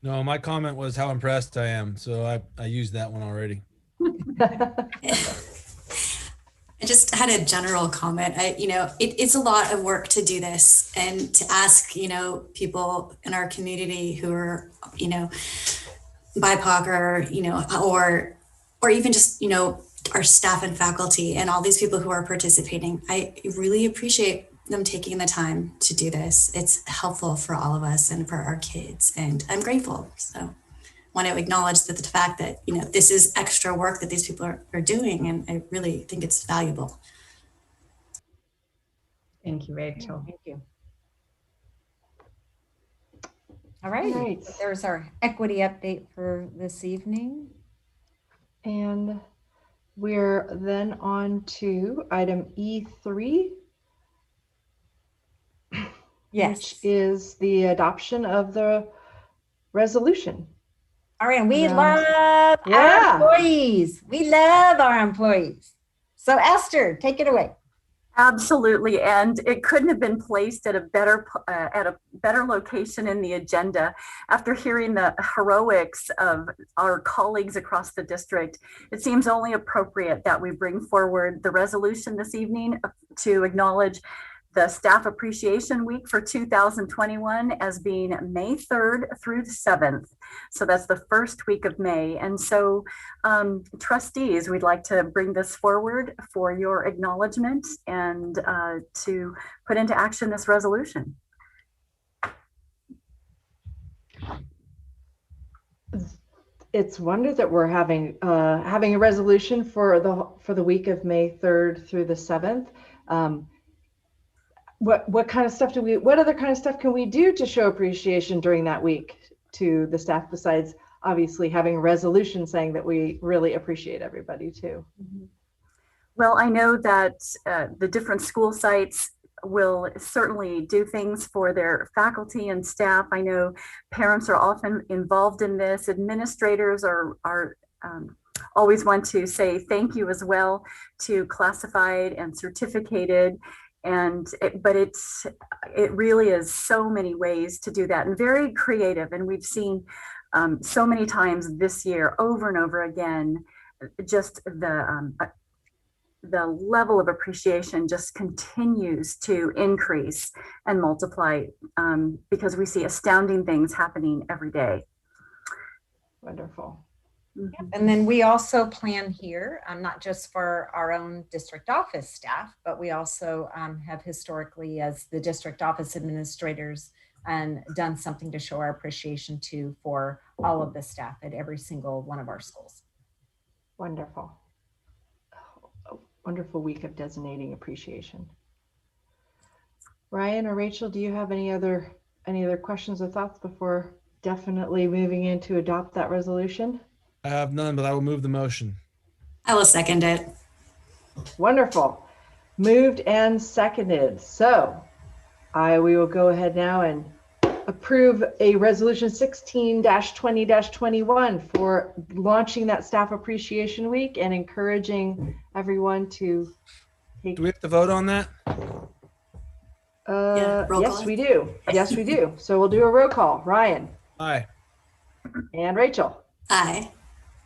No, my comment was how impressed I am. So I used that one already. I just had a general comment. It's a lot of work to do this, and to ask, people in our community who are, BIPOC or even just, our staff and faculty and all these people who are participating. I really appreciate them taking the time to do this. It's helpful for all of us and for our kids, and I'm grateful. So want to acknowledge the fact that, this is extra work that these people are doing, and I really think it's valuable. Thank you, Rachel. Thank you. All right. So there's our equity update for this evening. And we're then on to item E3. Yes. Which is the adoption of the resolution. All right, and we love our employees. We love our employees. So Esther, take it away. Absolutely, and it couldn't have been placed at a better location in the agenda. After hearing the heroics of our colleagues across the district, it seems only appropriate that we bring forward the resolution this evening to acknowledge the Staff Appreciation Week for 2021 as being May 3rd through the 7th. So that's the first week of May. And so trustees, we'd like to bring this forward for your acknowledgement and to put into action this resolution. It's wonder that we're having a resolution for the week of May 3rd through the 7th. What kind of stuff what other kind of stuff can we do to show appreciation during that week to the staff, besides obviously having a resolution saying that we really appreciate everybody too? Well, I know that the different school sites will certainly do things for their faculty and staff. I know parents are often involved in this. Administrators are always want to say thank you as well to classified and certificated. But it really is so many ways to do that, and very creative. And we've seen so many times this year, over and over again, just the level of appreciation just continues to increase and multiply because we see astounding things happening every day. Wonderful. Yep. And then we also plan here, not just for our own district office staff, but we also have historically, as the district office administrators, done something to show our appreciation to for all of the staff at every single one of our schools. Wonderful. A wonderful week of designating appreciation. Ryan or Rachel, do you have any other questions or thoughts before definitely moving in to adopt that resolution? I have none, but I will move the motion. I will second it. Wonderful. Moved and seconded. So we will go ahead now and approve a resolution 16-20-21 for launching that Staff Appreciation Week and encouraging everyone to take. Do we have to vote on that? Yes, we do. Yes, we do. So we'll do a roll call. Ryan. Aye. And Rachel. Aye.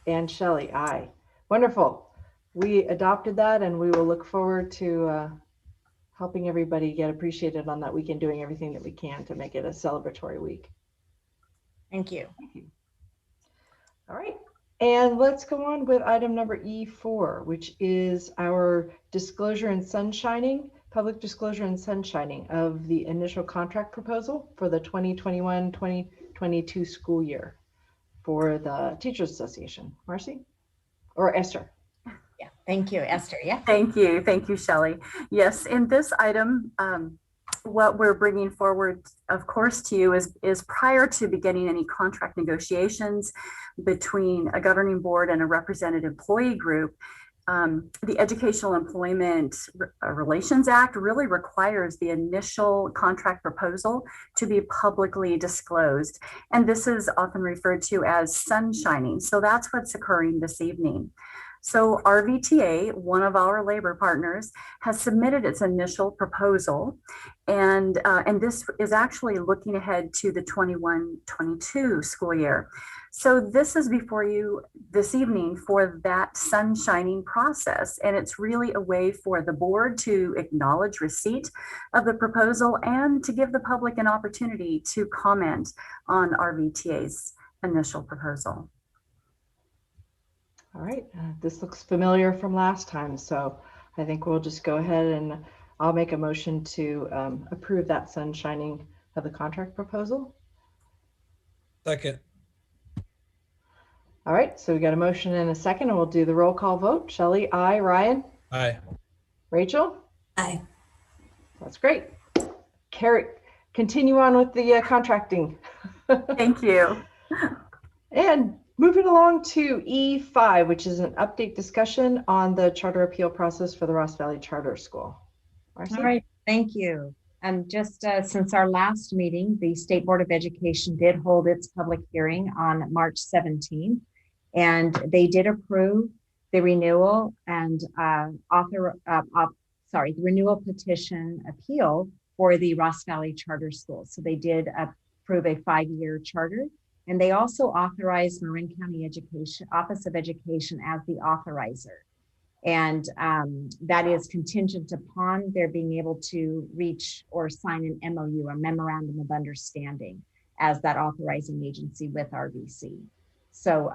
And Shelley, aye. Wonderful. We adopted that, and we will look forward to helping everybody get appreciated on that weekend, doing everything that we can to make it a celebratory week. Thank you. All right. And let's go on with item number E4, which is our disclosure and sunshining, public disclosure and sunshining of the initial contract proposal for the 2021-2022 school year for the Teachers Association. Marcy or Esther? Yeah, thank you, Esther. Yeah. Thank you. Thank you, Shelley. Yes, in this item, what we're bringing forward, of course, to you is prior to beginning any contract negotiations between a governing board and a represented employee group, the Educational Employment Relations Act really requires the initial contract proposal to be publicly disclosed. And this is often referred to as sunshining. So that's what's occurring this evening. So RVTA, one of our labor partners, has submitted its initial proposal, and this is actually looking ahead to the 21-22 school year. So this is before you this evening for that sunshining process, and it's really a way for the board to acknowledge receipt of the proposal and to give the public an opportunity to comment on RVTA's initial proposal. All right, this looks familiar from last time, so I think we'll just go ahead and I'll make a motion to approve that sunshining of the contract proposal. Second. All right, so we got a motion and a second, and we'll do the roll call vote. Shelley, aye. Ryan? Aye. Rachel? Aye. That's great. Carrie, continue on with the contracting. Thank you. And moving along to E5, which is an update discussion on the charter appeal process for the Ross Valley Charter School. Marcy? All right, thank you. And just since our last meeting, the State Board of Education did hold its public hearing on March 17th, and they did approve the renewal and the renewal petition appeal for the Ross Valley Charter School. So they did approve a 5-year charter. And they also authorized Marin County Office of Education as the authorizer. And that is contingent upon their being able to reach or sign an MOU, a memorandum of understanding, as that authorizing agency with RVC. So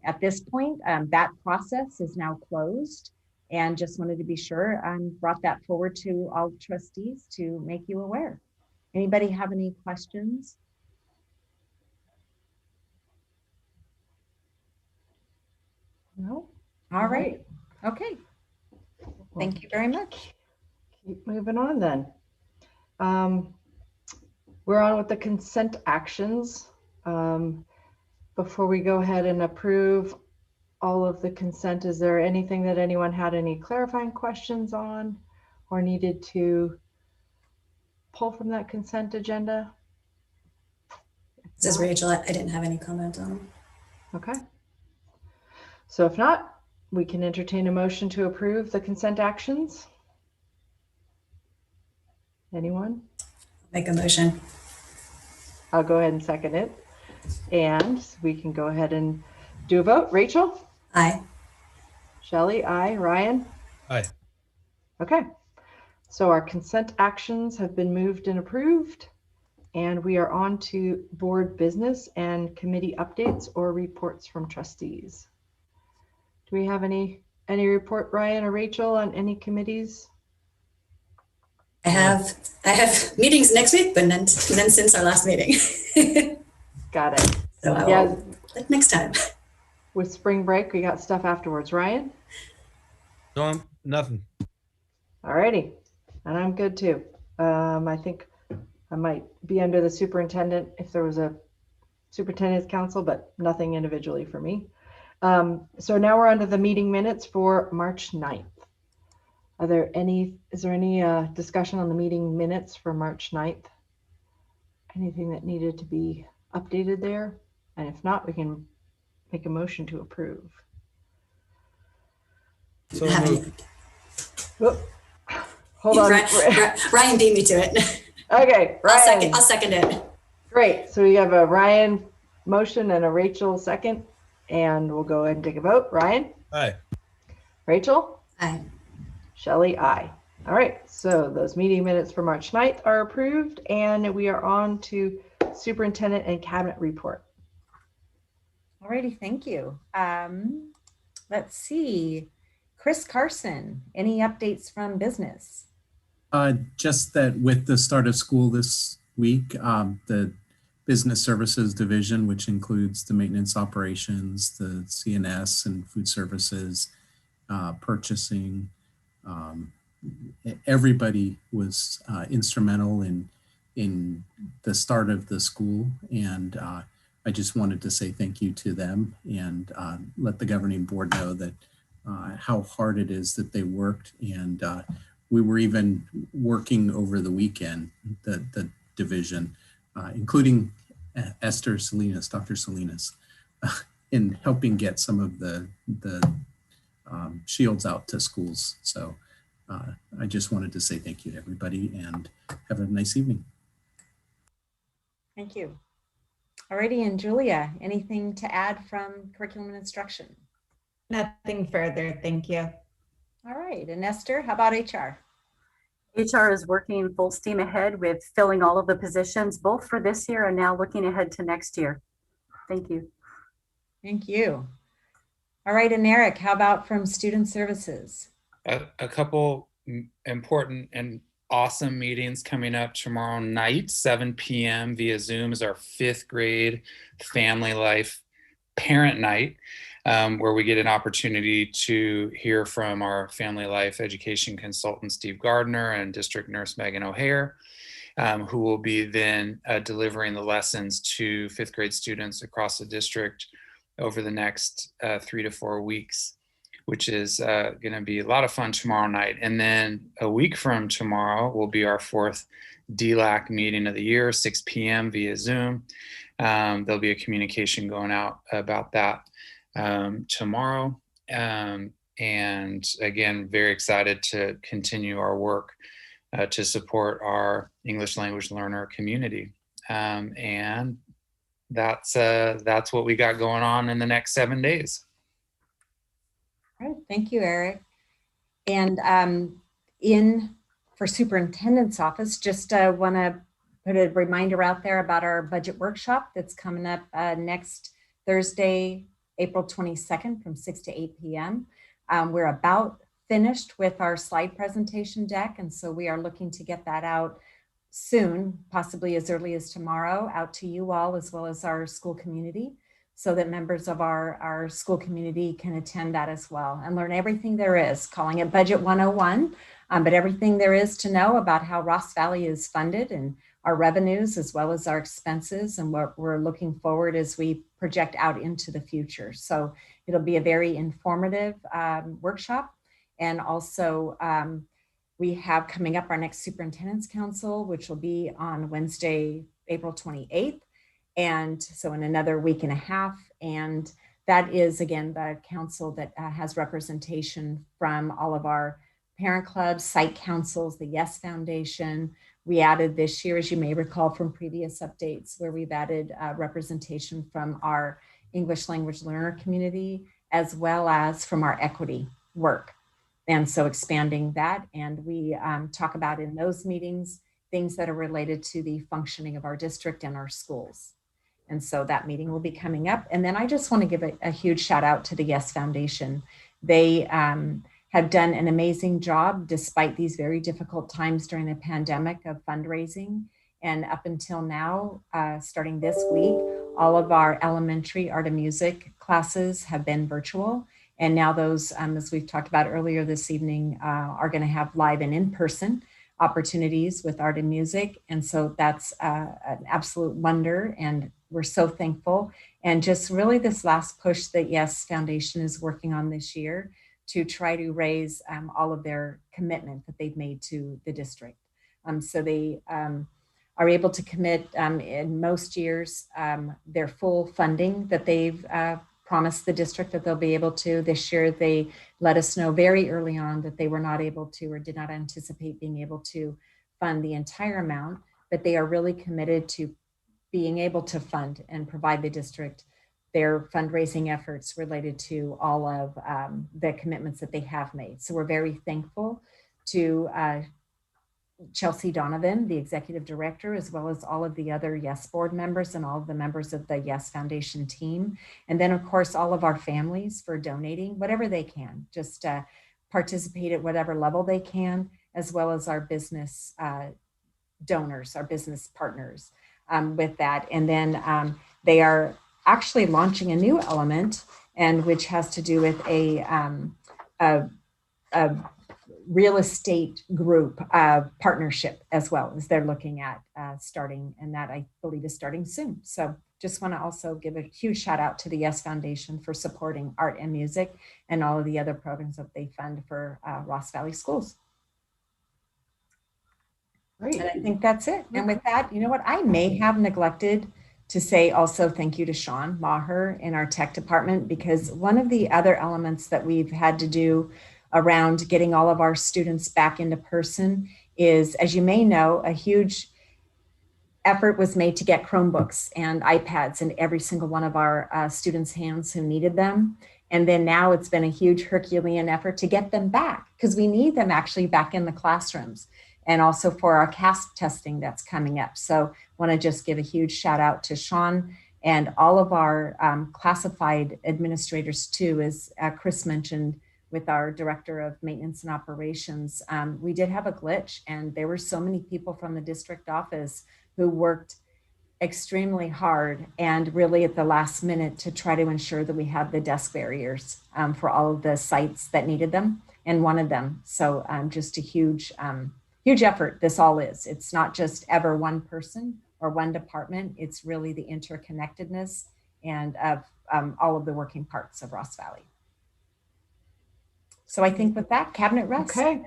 at this point, that process is now closed, and just wanted to be sure brought that forward to all trustees to make you aware. Anybody have any questions? No? All right. Okay. Thank you very much. Keep moving on then. We're on with the consent actions. Before we go ahead and approve all of the consent, is there anything that anyone had any clarifying questions on or needed to pull from that consent agenda? This is Rachel. I didn't have any comment on them. Okay. So if not, we can entertain a motion to approve the consent actions. Anyone? Make a motion. I'll go ahead and second it. And we can go ahead and do a vote. Rachel? Aye. Shelley? Aye. Ryan? Aye. Okay. So our consent actions have been moved and approved. And we are on to board business and committee updates or reports from trustees. Do we have any report, Ryan or Rachel, on any committees? I have meetings next week, but then since our last meeting. Got it. So I Yeah. will next time. With spring break, we got stuff afterwards. Ryan? No, nothing. Alrighty. And I'm good too. I think I might be under the superintendent if there was a superintendent's council, but nothing individually for me. So now we're under the meeting minutes for March 9th. Is there any discussion on the meeting minutes for March 9th? Anything that needed to be updated there? And if not, we can make a motion to approve. So moved. Whoop. Hold on. Ryan beat me to it. Okay, Ryan. I'll second it. Great. So we have a Ryan motion and a Rachel second, and we'll go ahead and take a vote. Ryan? Aye. Rachel? Aye. Shelley? Aye. All right, so those meeting minutes for March 9th are approved, and we are on to superintendent and cabinet report. Alrighty, thank you. Let's see. Chris Carson, any updates from business? Just that with the start of school this week, the Business Services Division, which includes the maintenance operations, the CNS and food services, purchasing, everybody was instrumental in the start of the school. And I just wanted to say thank you to them and let the governing board know that how hard it is that they worked. And we were even working over the weekend, the division, including Esther Salinas, Dr. Salinas, in helping get some of the shields out to schools. So I just wanted to say thank you to everybody and have a nice evening. Thank you. Alrighty, and Julia, anything to add from curriculum and instruction? Nothing further, thank you. All right, and Esther, how about HR? HR is working full steam ahead with filling all of the positions, both for this year and now looking ahead to next year. Thank you. Thank you. All right, and Eric, how about from student services? A couple important and awesome meetings coming up tomorrow night, 7 p.m. via Zoom is our 5th grade family life parent night, where we get an opportunity to hear from our family life education consultant, Steve Gardner, and district nurse, Megan O'Hare, who will be then delivering the lessons to 5th grade students across the district over the next 3 to 4 weeks, which is going to be a lot of fun tomorrow night. And then a week from tomorrow will be our 4th DLAC meeting of the year, 6 p.m. via Zoom. There'll be a communication going out about that tomorrow. And again, very excited to continue our work to support our English language learner community. And that's what we got going on in the next 7 days. All right, thank you, Eric. And for superintendent's office, just want to put a reminder out there about our budget workshop that's coming up next Thursday, April 22nd from 6 to 8 p.m. We're about finished with our slide presentation deck, and so we are looking to get that out soon, possibly as early as tomorrow, out to you all as well as our school community, so that members of our school community can attend that as well and learn everything there is, calling it Budget 101, but everything there is to know about how Ross Valley is funded and our revenues as well as our expenses and what we're looking forward as we project out into the future. So it'll be a very informative workshop. And also we have coming up our next Superintendent's Council, which will be on Wednesday, April 28th. And so in another week and a half. And that is, again, the council that has representation from all of our parent clubs, site councils, the Yes Foundation. We added this year, as you may recall from previous updates, where we've added representation from our English language learner community, as well as from our equity work. And so expanding that. And we talk about in those meetings, things that are related to the functioning of our district and our schools. And so that meeting will be coming up. And then I just want to give a huge shout out to the Yes Foundation. They have done an amazing job despite these very difficult times during the pandemic of fundraising. And up until now, starting this week, all of our elementary art and music classes have been virtual. And now those, as we've talked about earlier this evening, are going to have live and in-person opportunities with art and music. And so that's an absolute wonder. And we're so thankful. And just really this last push that Yes Foundation is working on this year to try to raise all of their commitment that they've made to the district. So they are able to commit in most years their full funding that they've promised the district that they'll be able to. This year, they let us know very early on that they were not able to or did not anticipate being able to fund the entire amount, but they are really committed to being able to fund and provide the district their fundraising efforts related to all of the commitments that they have made. So we're very thankful to Chelsea Donovan, the executive director, as well as all of the other YES board members and all of the members of the YES Foundation team. And then of course, all of our families for donating whatever they can, just participate at whatever level they can, as well as our business donors, our business partners with that. And then they are actually launching a new element, and which has to do with a real estate group partnership as well, as they're looking at starting, and that I believe is starting soon. So just want to also give a huge shout out to the YES Foundation for supporting art and music and all of the other programs that they fund for Ross Valley schools. Great. And I think that's it. And with that, you know what, I may have neglected to say also thank you to Sean Maher in our tech department, because one of the other elements that we've had to do around getting all of our students back into person is, as you may know, a huge effort was made to get Chromebooks and iPads in every single one of our students' hands who needed them. And then now it's been a huge Herculean effort to get them back, because we need them actually back in the classrooms, and also for our CASP testing that's coming up. So want to just give a huge shout out to Sean and all of our classified administrators too, as Chris mentioned, with our director of maintenance and operations. We did have a glitch, and there were so many people from the district office who worked extremely hard and really at the last minute to try to ensure that we have the desk barriers for all of the sites that needed them and wanted them. So just a huge, huge effort this all is. It's not just ever one person or one department. It's really the interconnectedness and of all of the working parts of Ross Valley. So I think with that, cabinet rests. Okay.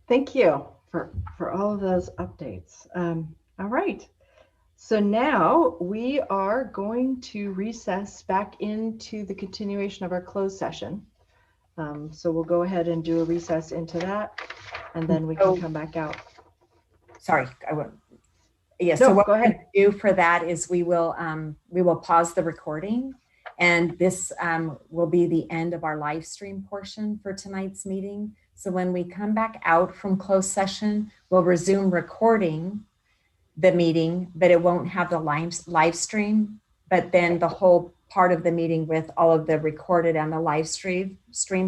Thank you for all of those updates. All right. So now we are going to recess back into the continuation of our closed session. So we'll go ahead and do a recess into that, and then we can come back out. Sorry, I won't. Yes. No, so what go we're ahead. going to do for that is we will pause the recording, and this will be the end of our live stream portion for tonight's meeting. So when we come back out from closed session, we'll resume recording the meeting, but it won't have the live stream, but then the whole part of the meeting with all of the recorded and the live stream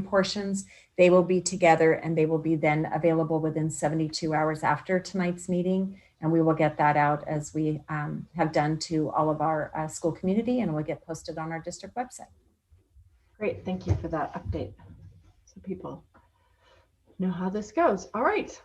portions, they will be together, and they will be then available within 72 hours after tonight's meeting. And we will get that out as we have done to all of our school community, and will get posted on our district website. Great. Thank you for that update, so people know how this goes. All right.